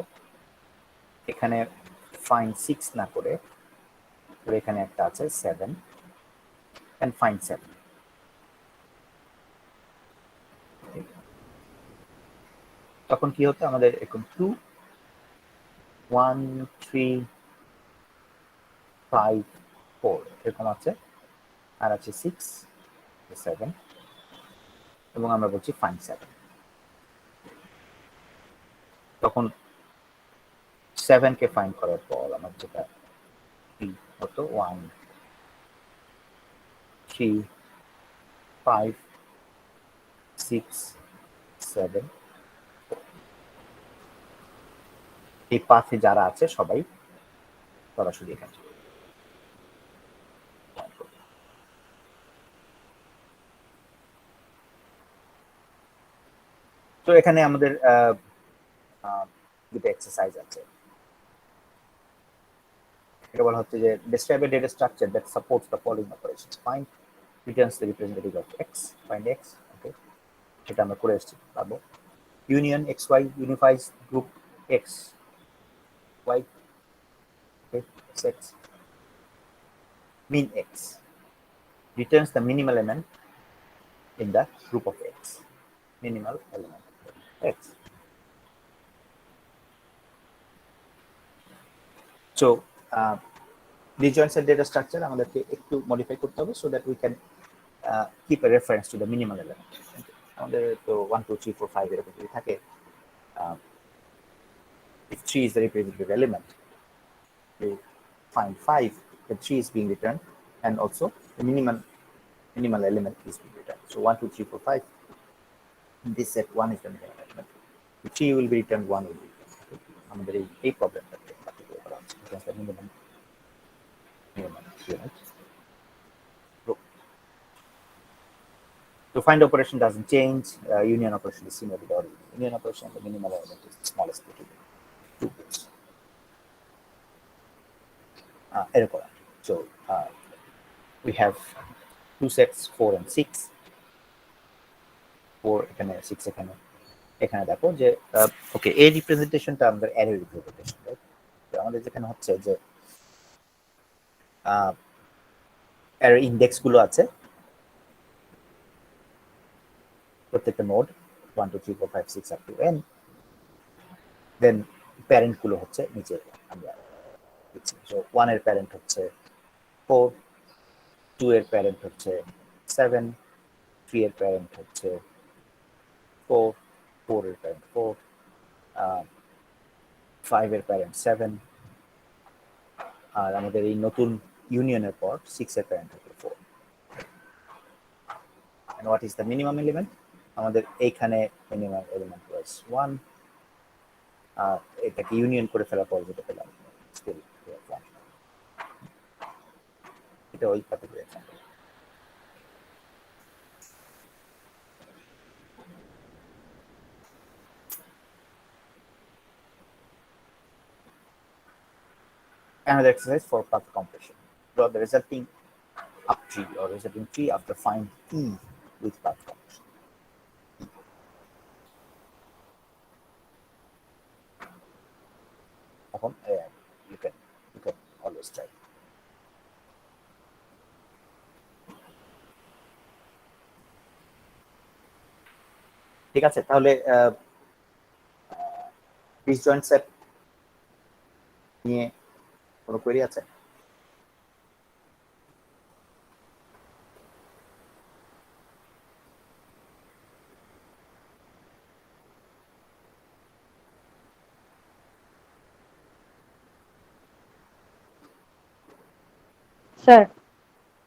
এখানে ফাইন্ড 6 না করে এখানে একটা আছে 7 and find 7, তখন কি হতো আমাদের এরকম 2 1 3 5 4 এরকম আছে, আর আছে 6 7, এবং আমরা বলছি ফাইন্ড 7, তখন 7 কে ফাইন্ড করার পর আমার যেটা হতো 1 3 5 6 7, এই পাথে যারা আছে সবাই সরাসরি এখানে। তো এখানে আমাদের দুটো এক্সারসাইজ আছে, এটা বলা হচ্ছে যে describe a data structure that supports the following operations, find returns the representative of x, find x, ওকে, সেটা আমরা করে এসেছি, পাবো union xy unifies group x y, okay, x mean x returns the minimal element in the group of x, minimal element x. So disjoint set data structure আমাদেরকে একটু modify করতে হবে so that we can keep a reference to the minimal element. আমাদের তো 1 2 3 4 5 এরকম যদি থাকে, if 3 is the representative element, we find 5, then 3 is being returned, and also the minimal element is being returned. So 1 2 3 4 5, in this set 1 is the minimal element, if 3 will be returned, 1 will be returned. আমাদের এই প্রবলেমটাকে particular করা হচ্ছে, because the minimum unit. So find operation doesn't change, union operation is similar to the origin. Union operation, the minimal element is the smallest bit, 2 bits. Error. So we have two sets 4 and 6. 4 এখানে 6 এখানে, এখানে দেখো যে ওকে, এই রিপ্রেজেন্টেশনটা আমাদের array representation, right? তো আমাদের যেখানে হচ্ছে যে অ্যারে ইন্ডেক্স গুলো আছে প্রত্যেকটা node 1 2 3 4 5 6 up to n, then parent গুলো হচ্ছে নিচে আমরা দিচ্ছি। সো 1 এর প্যারেন্ট হচ্ছে 4, 2 এর প্যারেন্ট হচ্ছে 7, 3 এর প্যারেন্ট হচ্ছে 4, 4 এর প্যারেন্ট 4, 5 এর প্যারেন্ট 7, আর আমাদের এই নতুন ইউনিয়নের পর 6 এর প্যারেন্ট হচ্ছে 4। And what is the minimum element? আমাদের এইখানে মিনিমাম এলিমেন্ট ওয়াজ 1, এটাকে ইউনিয়ন করে ফেলার পর যেটা পেলাম স্টিল 1, এটা ওই particular example. Another exercise for path compression. Draw the resulting up tree or resulting tree after find E with path compression. You can always try. ঠিক আছে, তাহলে disjoint set নিয়ে কোনো কোয়েরি আছে? স্যার,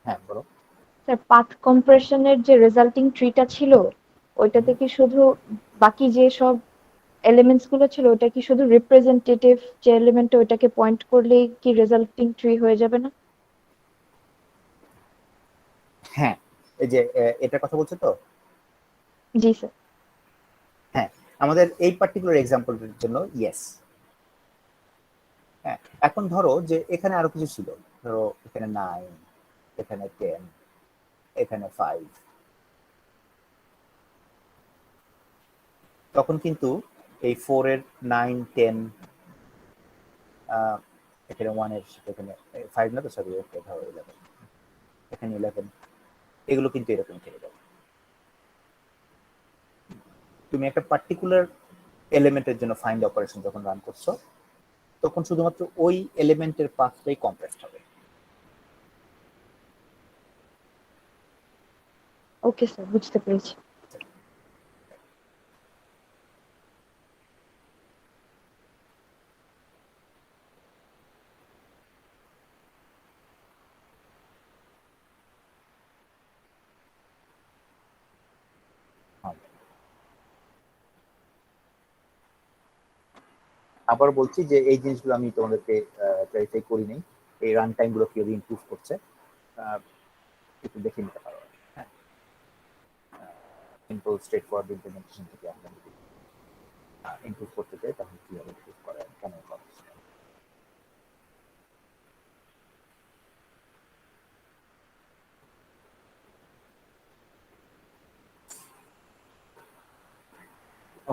হ্যাঁ বলো। স্যার পাথ কম্প্রেশনের যে resulting ট্রিটা ছিল ওইটাতে কি শুধু বাকি যে সব এলিমেন্টস গুলো ছিল ওটা কি শুধু রিপ্রেজেন্টেটিভ যে এলিমেন্টটা ওইটাকে পয়েন্ট করলেই কি রেজাল্টিং ট্রি হয়ে যাবে না? হ্যাঁ, এই যে এটার কথা বলছো তো? জি স্যার। হ্যাঁ, আমাদের এই পার্টিকুলার এক্সাম্পলের জন্য ইয়েস। হ্যাঁ, এখন ধরো যে এখানে আরো কিছু ছিল, ধরো এখানে 9, এখানে 10, এখানে 5, তখন কিন্তু এই 4 এর 9, 10, এখানে 1 এর এখানে 5 না তো, সরি ধরো 11, এখানে 11, এগুলো কিন্তু এরকম থেকে যাবে। তুমি একটা পার্টিকুলার এলিমেন্টের জন্য ফাইন্ড অপারেশন যখন রান করছো তখন শুধুমাত্র ওই এলিমেন্টের পাথটাই কম্প্রেসড হবে। ওকে স্যার, বুঝতে পেরেছি। আবার বলছি যে এই জিনিসগুলো আমি তোমাদেরকে ক্লারিফাই করি নাই, এই রান টাইম গুলো কিভাবে ইমপ্রুভ করছে একটু দেখে নিতে পারো। হ্যাঁ, সিম্পল স্ট্রেট ফরওয়ার্ড ইমপ্লিমেন্টেশন থেকে আমরা যদি ইমপ্রুভ করতে চাই তাহলে কিভাবে ইমপ্রুভ করা কেন করা।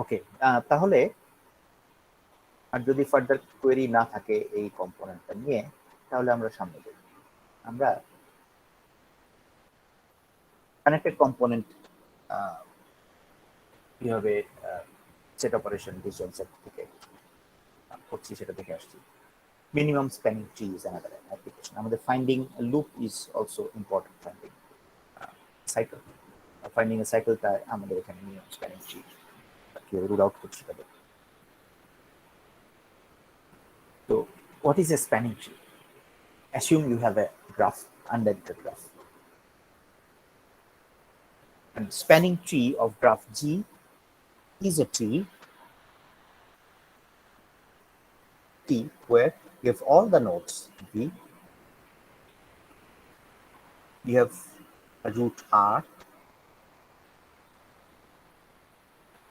ওকে, তাহলে আর যদি ফার্দার কোয়েরি না থাকে এই কম্পোনেন্টটা নিয়ে তাহলে আমরা সামনে যাই। আমরা কানেক্টেড কম্পোনেন্ট কিভাবে সেট অপারেশন ডিসিশন সেট থেকে করছি সেটা দেখে আসছি। Minimum spanning tree is another application. আমাদের finding loop is also important. Finding cycle, finding a সাইকেলটা আমাদের এখানে মিনিমাম স্প্যানিং ট্রি কিভাবে রুল আউট করছি তাদের। তো what is a spanning tree? Assume you have a graph, unedited graph. And spanning tree of graph G is a tree T where you have all the nodes V, you have a root R,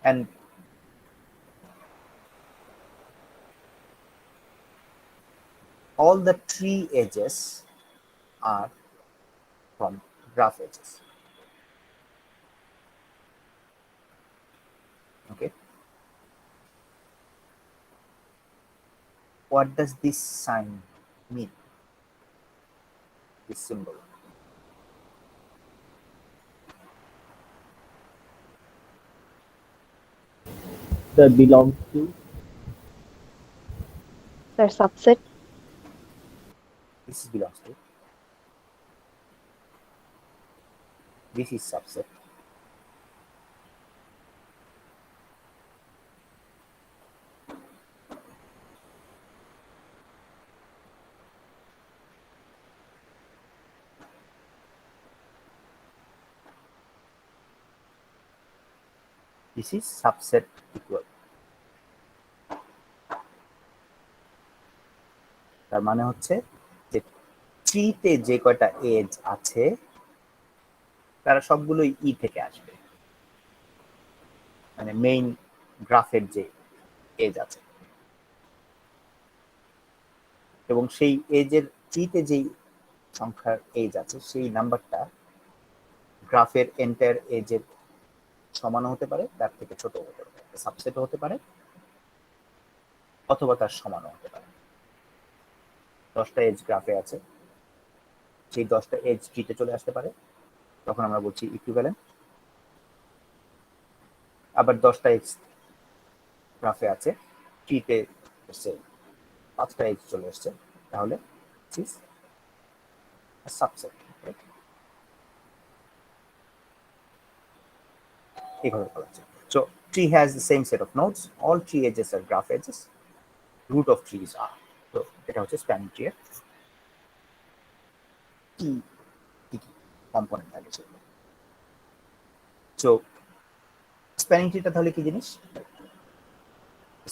and all the tree edges are from graph edges. Okay. What does this sign mean? This symbol. That belongs to sir subset. This belongs to. This is subset. This is subset equal. তার মানে হচ্ছে যে ট্রিতে যে কয়টা age আছে তারা সবগুলোই ই থেকে আসবে, মানে মেইন গ্রাফের যে এজ আছে, এবং সেই এজের ট্রিতে যেই সংখ্যার এজ আছে সেই নাম্বারটা গ্রাফের এন্টায়ার এজের সমান হতে পারে, তার থেকে ছোট হতে পারে, সাবসেট হতে পারে, অথবা তার সমানও হতে পারে। 10টা এজ গ্রাফে আছে, সেই 10টা এজ ট্রিতে চলে আসতে পারে, তখন আমরা বলছি ইকুইভ্যালেন্ট। আবার 10টা এজ গ্রাফে আছে, ট্রিতে 5টা এজ চলে আসছে, তাহলে it is a subset, right? এইভাবে বলা যায়। So tree has the same set of nodes, all tree edges are graph edges, root of trees are, so এটা হচ্ছে spanning tree এর কি কম্পোনেন্ট থাকে সেগুলো। So spanning tree টা তাহলে কি জিনিস?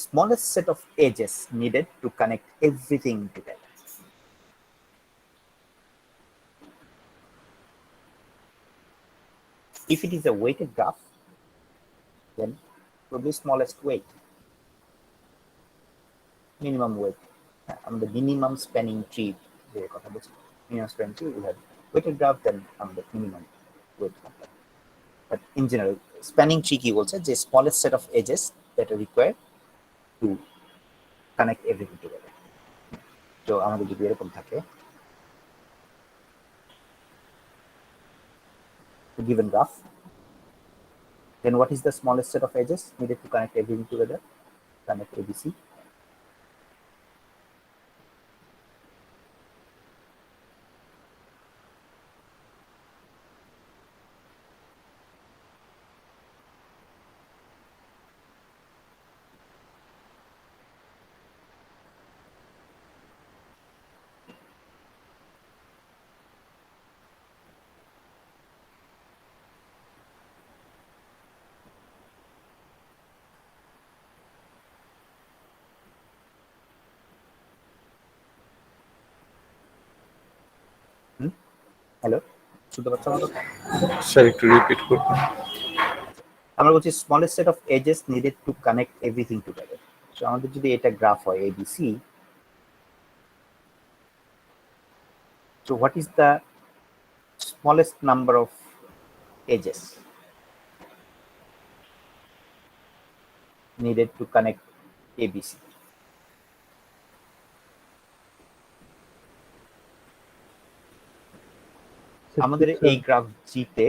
Smallest set of edges needed to connect everything together. If it is a weighted graph, then probably smallest weight, minimum weight. The minimum spanning tree, minimum spanning tree, we have weighted graph, then the minimum weight. But in general, spanning tree কি বলছে যে smallest set of edges that are required to connect everything together. So আমাদের যদি এরকম থাকে, a given graph, then what is the smallest set of edges needed to connect everything together? Connect ABC. Hello, শুনতে পাচ্ছ আমাকে? Sir একটু repeat করবেন। আমরা বলছি smallest set of edges needed to connect everything together. So আমাদের যদি এটা গ্রাফ হয় ABC, so what is the smallest number of edges needed to connect ABC? আমাদের এই গ্রাফ জিতে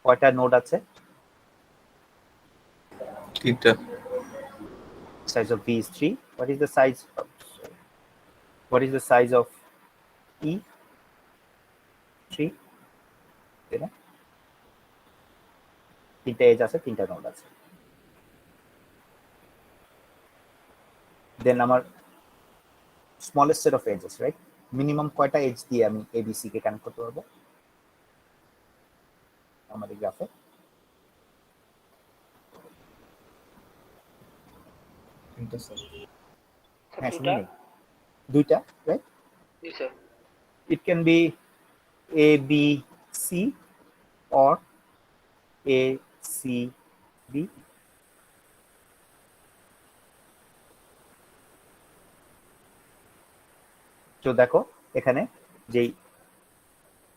কয়টা নোড আছে? 3টা। Size of B is 3. What is the size of, what is the size of E? 3. তাই না? 3টা এজ আছে, 3টা নোড আছে। দেন আমার smallest set of edges, right? Minimum কয়টা এজ দিয়ে আমি এবিসি কে কানেক্ট করতে পারবো আমাদের গ্রাফে? হ্যাঁ, শুনি নাই। 2টা, right? It can be A, B, C or A, C, B. তো দেখো এখানে যেই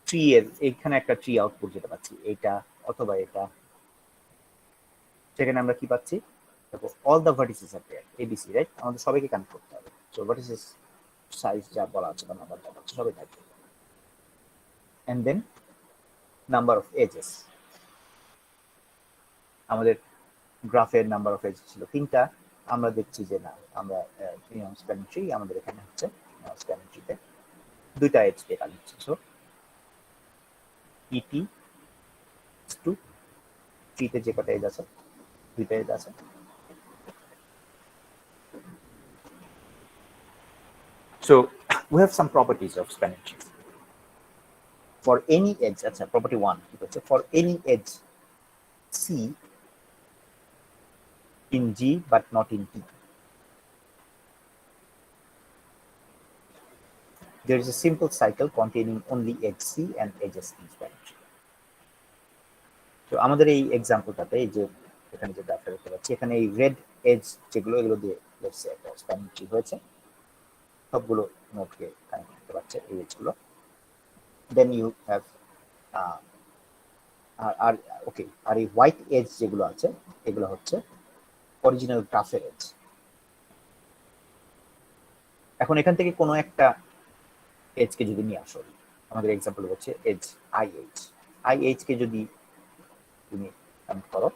ট্রি এর এখানে একটা ট্রি আউটপুট যেটা পাচ্ছি, এটা অথবা এটা, সেখানে আমরা কি পাচ্ছি? দেখো all the vertices are there, ABC, right? আমাদের সবাইকে কানেক্ট করতে হবে। সো ভার্টিসেস সাইজ যা বলা আছে বা নাম্বার যা আছে সবাই থাকবে। And then number of edges, আমাদের গ্রাফের নাম্বার অফ এজেস ছিল 3টা। আমরা দেখছি যে না, আমরা মিনিমাম স্প্যানিং ট্রি আমাদের এখানে হচ্ছে স্প্যানিং ট্রিতে 2টা এজ দিয়ে কানেক্ট। সো ইটি টু ট্রিতে যে কটা এজ আছে, 2টা এজ আছে। So we have some properties of spanning tree. For any edge, that's property 1, for any edge C in G but not in T, there is a simple cycle containing only edge C and edges in spanning tree. So আমাদের এই এক্সাম্পলটাতে এই যে এখানে যে গ্রাফটা দেখতে পাচ্ছি, এখানে এই রেড এজ যেগুলো, এগুলো দিয়ে লেটস সে একটা স্প্যানিং ট্রি হয়েছে, সবগুলো নোডকে কানেক্ট করতে পারছে এই এজগুলো। দেন ইউ হ্যাভ আর ওকে, আর এই হোয়াইট এজ যেগুলো আছে এগুলো হচ্ছে অরিজিনাল গ্রাফের এজ। এখন এখান থেকে কোনো একটা এজকে যদি নিয়ে আসো, আমাদের এক্সাম্পল হচ্ছে এজ আইএইচ কে যদি তুমি কানেক্ট করো,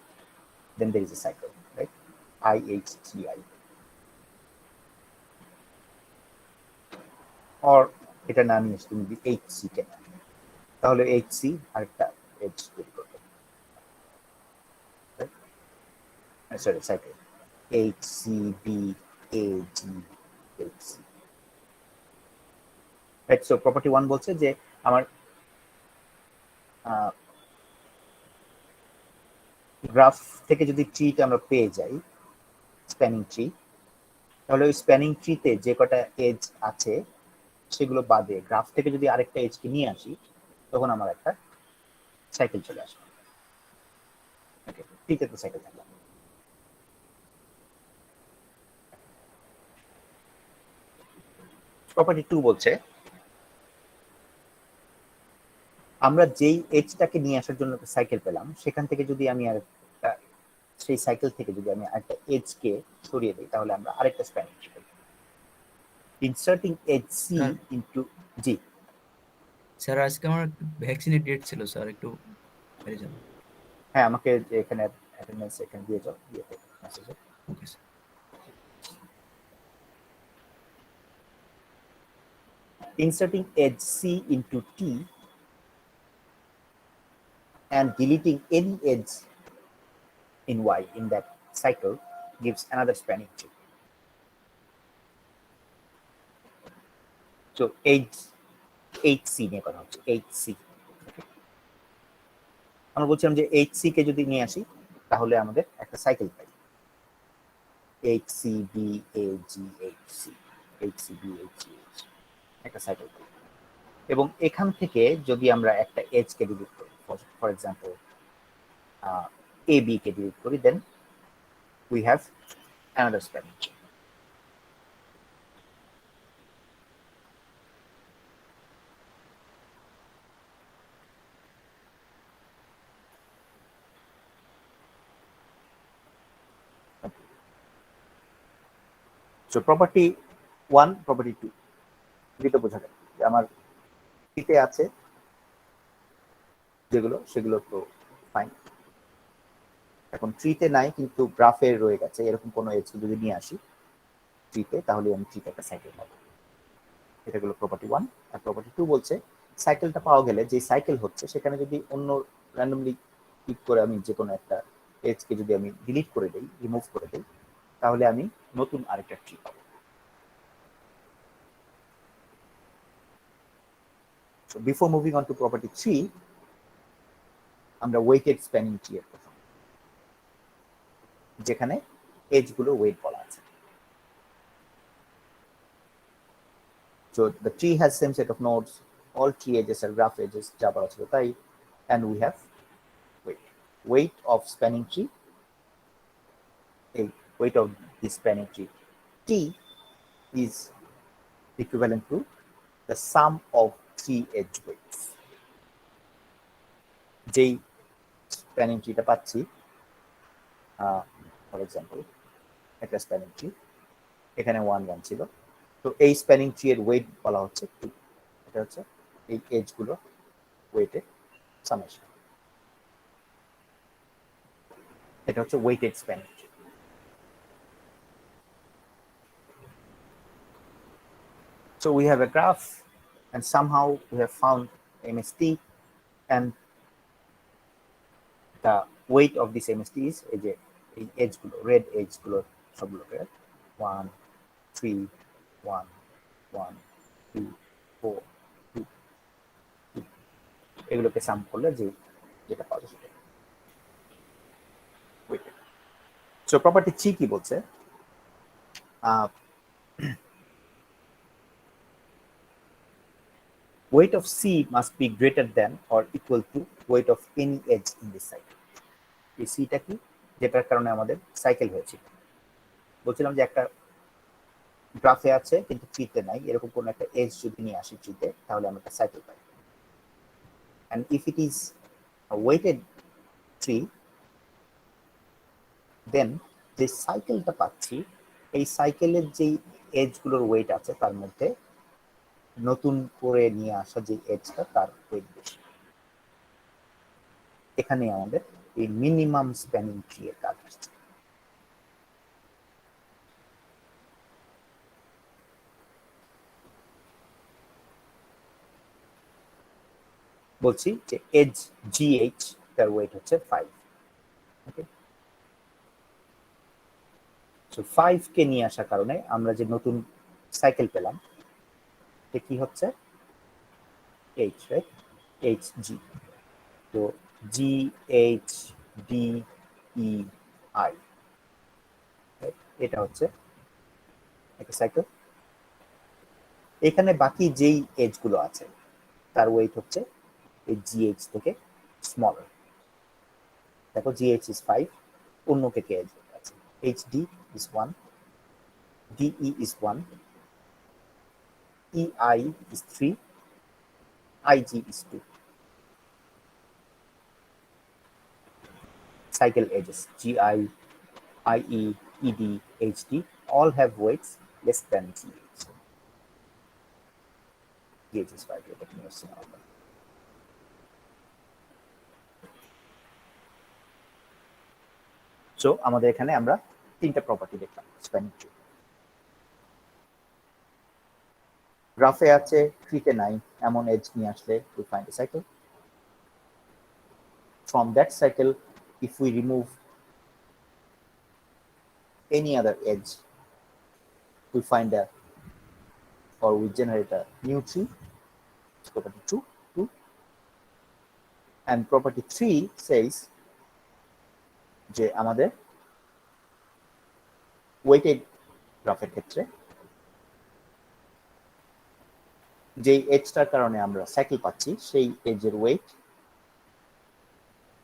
then there is a cycle, right? I H 3i, or এটা না নিয়ে তুমি যদি এইচ সি কে নাও, তাহলে এইচ সি আরেকটা এজ তৈরি করবে, sorry cycle H C B A G H C. Right, so property 1 বলছে যে আমার গ্রাফ থেকে যদি ট্রিটা আমরা পেয়ে যাই, স্প্যানিং ট্রি, তাহলে ওই স্প্যানিং ট্রিতে যে কটা এজ আছে সেগুলো বাদে গ্রাফ থেকে যদি আরেকটা এজকে নিয়ে আসি, তখন আমার একটা সাইকেল চলে আসবে। ওকে, ট্রিতে তো সাইকেল থাকবে। প্রপার্টি 2 বলছে আমরা যেই এজটাকে নিয়ে আসার জন্য সাইকেল পেলাম, সেখান থেকে যদি আমি আর সেই সাইকেল থেকে যদি আমি আরেকটা এজকে সরিয়ে দিই, তাহলে আমরা আরেকটা স্প্যানিং ট্রি পাবো। Inserting edge C sir into G. Sir আজকে আমার ভ্যাকসিনের ডেট ছিল স্যার, একটু বাইরে যান। হ্যাঁ, আমাকে যে এখানে অ্যাটেন্ডেন্স এখানে দিয়ে যাও, দিয়ে মেসেজে। Okay sir. Inserting edge C into T and deleting any edge in Y in that cycle gives another spanning tree. So HC নিয়ে কথা হচ্ছে, HC। আমরা বলছিলাম যে HC কে যদি নিয়ে আসি, তাহলে আমাদের একটা সাইকেল পাই, HCB AG HC, HCB AG একটা সাইকেল পাই। এবং এখান থেকে যদি আমরা একটা এজ কে ডিলিট করি, for example AB K delete করি, দেন we have another spanning tree. So property 1, property 2 দুটো বোঝা গেল যে আমার ট্রিতে আছে যেগুলো, সেগুলো তো ফাইন। এখন ট্রিতে নাই কিন্তু গ্রাফে রয়ে গেছে, এরকম কোনো এজ যদি নিয়ে আসি ট্রিতে, তাহলে আমি ট্রিতে একটা সাইকেল পাবো। এটা হলো প্রপার্টি 1। আর প্রপার্টি 2 বলছে সাইকেলটা পাওয়া গেলে যে সাইকেল হচ্ছে সেখানে যদি অন্য র্যান্ডমলি ক্লিক করে আমি যে কোনো একটা এজকে যদি আমি ডিলিট করে দেই, রিমুভ করে দেই, তাহলে আমি নতুন আরেকটা ট্রি পাবো। So before moving on to property 3, আমরা ওয়েটেড স্প্যানিং ট্রি এর কথা, যেখানে এজ গুলো ওয়েট বলা আছে। So the tree has same set of nodes, all tree edges are graph edges, যা বলা ছিল তাই, and we have weight of spanning tree, a weight of this spanning tree T is equivalent to the sum of three edge weights. যেই spanning ট্রিটা পাচ্ছি, for example একটা spanning tree, এখানে 1 1 ছিল, তো এই স্প্যানিং ট্রি এর ওয়েট বলা হচ্ছে 2। এটা হচ্ছে এই এজ গুলো ওয়েটেড সামেশন, এটা হচ্ছে weighted spanning tree. So we have a graph and somehow we have found MST, and the weight of this MST is এই এজ গুলো, রেড এজ গুলো সবগুলোকে 1 3 1 1 2 4 2 2 এগুলোকে সাম করলে যেটা পাওয়া যাবে সেটা weighted. So property 3 কি বলছে, weight of C must be greater than or equal to weight of any edge in this cycle. এই সিটা কি, যেটার কারণে আমাদের সাইকেল হয়েছিল। বলছিলাম যে একটা গ্রাফে আছে কিন্তু ট্রিতে নাই, এরকম কোন একটা এজ যদি নিয়ে আসি ট্রিতে, তাহলে আমরা একটা cycle pi. and if it is a weighted tree, then যে সাইকেলটা পাচ্ছি, এই সাইকেলের যে এজ গুলোর ওয়েট আছে তার মধ্যে নতুন করে নিয়ে আসা যে এজটা তার ওয়েট বেশি। এখানে আমাদের এই মিনিমাম স্প্যানিং ট্রি এর কাজ আসছে। বলছি যে এজ জিএইচ তার ওয়েট হচ্ছে 5। ওকে, সো 5 কে নিয়ে আসার কারণে আমরা যে নতুন সাইকেল পেলাম সে কি হচ্ছে এইচ, রাইট? H G. তো G H D E I, এটা হচ্ছে একটা সাইকেল। এখানে বাকি যেই এজ গুলো আছে তার ওয়েট হচ্ছে এই জিএইচ থেকে স্মলার। দেখো জিএইচ ইজ 5, অন্য কেটে এজ আছে HD is 1, DE is 1, EI is 3, IG is 2. Cycle edges GI, IE, ED, HD all have weights less than GH. GH is 5. So আমাদের এখানে আমরা তিনটা প্রপার্টি দেখলাম স্প্যানিং ট্রি। গ্রাফে আছে 3 তে 9 এমন এজ নিয়ে আসলে we find a cycle. From that cycle, if we remove any other edge, we find a or we generate a new tree. Property 2, and property 3 says যে আমাদের ওয়েটেড গ্রাফের ক্ষেত্রে যেই এজটার কারণে আমরা সাইকেল পাচ্ছি সেই এজের ওয়েট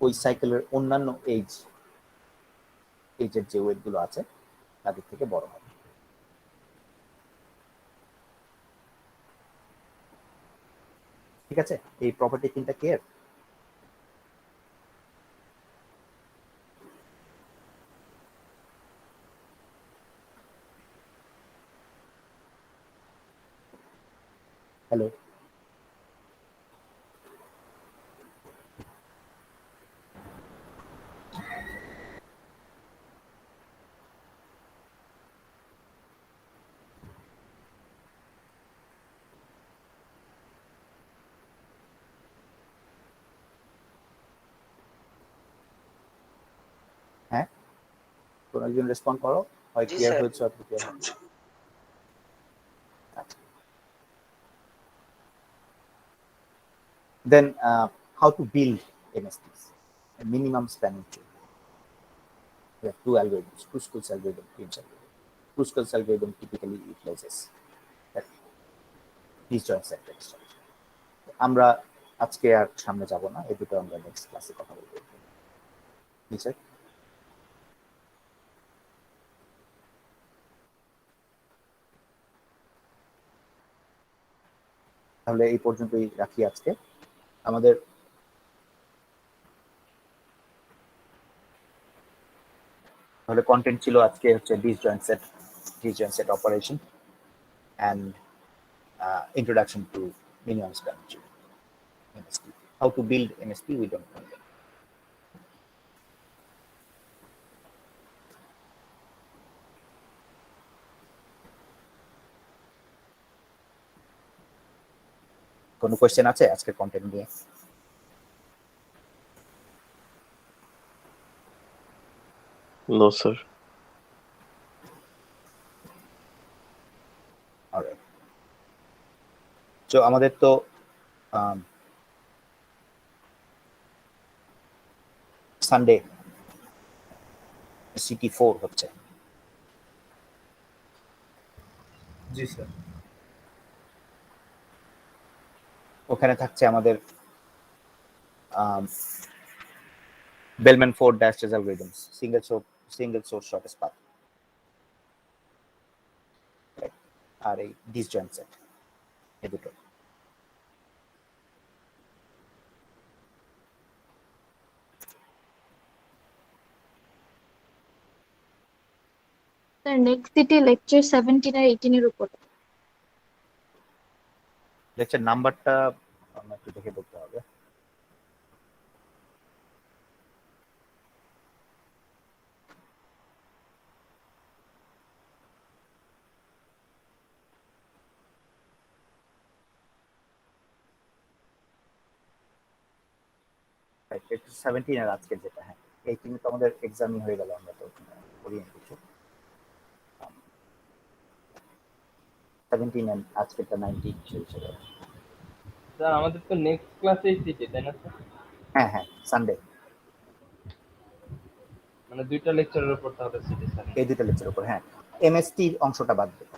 ওই সাইকেলের অন্যান্য এজের যে ওয়েট গুলো আছে তাদের থেকে বড় হবে। ঠিক আছে, এই প্রপার্টি তিনটা ক্লিয়ার? হ্যালো, হ্যাঁ, কোন একজন রেসপন্ড করো, হয় ক্লিয়ার হয়েছে অথবা ক্লিয়ার হচ্ছে। Then how to build MSTs, a minimum spanning tree. We have two algorithms, Kruskal algorithm, Prim's algorithm. Kruskal algorithm typically utilizes that disjoint sector structure. আমরা আজকে আর সামনে যাব না, এই দুটো আমরা নেক্সট ক্লাসে কথা বলবো। জি স্যার। তাহলে এই পর্যন্তই রাখি আজকে। আমাদের তাহলে কন্টেন্ট ছিল আজকে হচ্ছে disjoint set operation and introduction to minimum spanning tree, MST. How to build MST we don't know yet. কোনো কোয়েশ্চেন আছে আজকের কন্টেন্ট নিয়ে? No, sir. Alright. So আমাদের তো সানডে CT4 হচ্ছে। জি স্যার। ওখানে থাকছে আমাদের Bellman 4 dash algorithms, single source shortest path, আর এই disjoint set এই দুটো। স্যার নেক্সট সিটি লেকচার 17 আর 18 এর উপর। লেকচার নাম্বারটা আমরা একটু দেখে বলতে হবে। এটা 17 আর আজকে যেটা, হ্যাঁ 18 তো আমাদের এক্সামই হয়ে গেল, আমরা তো করি না কিছু। 17 and আজকেরটা 19 চলছে। স্যার আমাদের তো নেক্সট ক্লাসেই সিটি, তাই না স্যার? হ্যাঁ হ্যাঁ, সানডে মানে 2টা লেকচারের উপর তাহলে সিটি স্যার। এই দুটো লেকচার উপর, হ্যাঁ এমএসটি অংশটা বাদ দেব,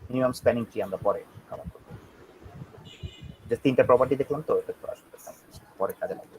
মিনিমাম স্প্যানিং ট্রি আমরা পরে কভার করব। যে 3টা প্রপার্টি দেখলাম তো, এটা তো আসলে পরে কাজে লাগবে।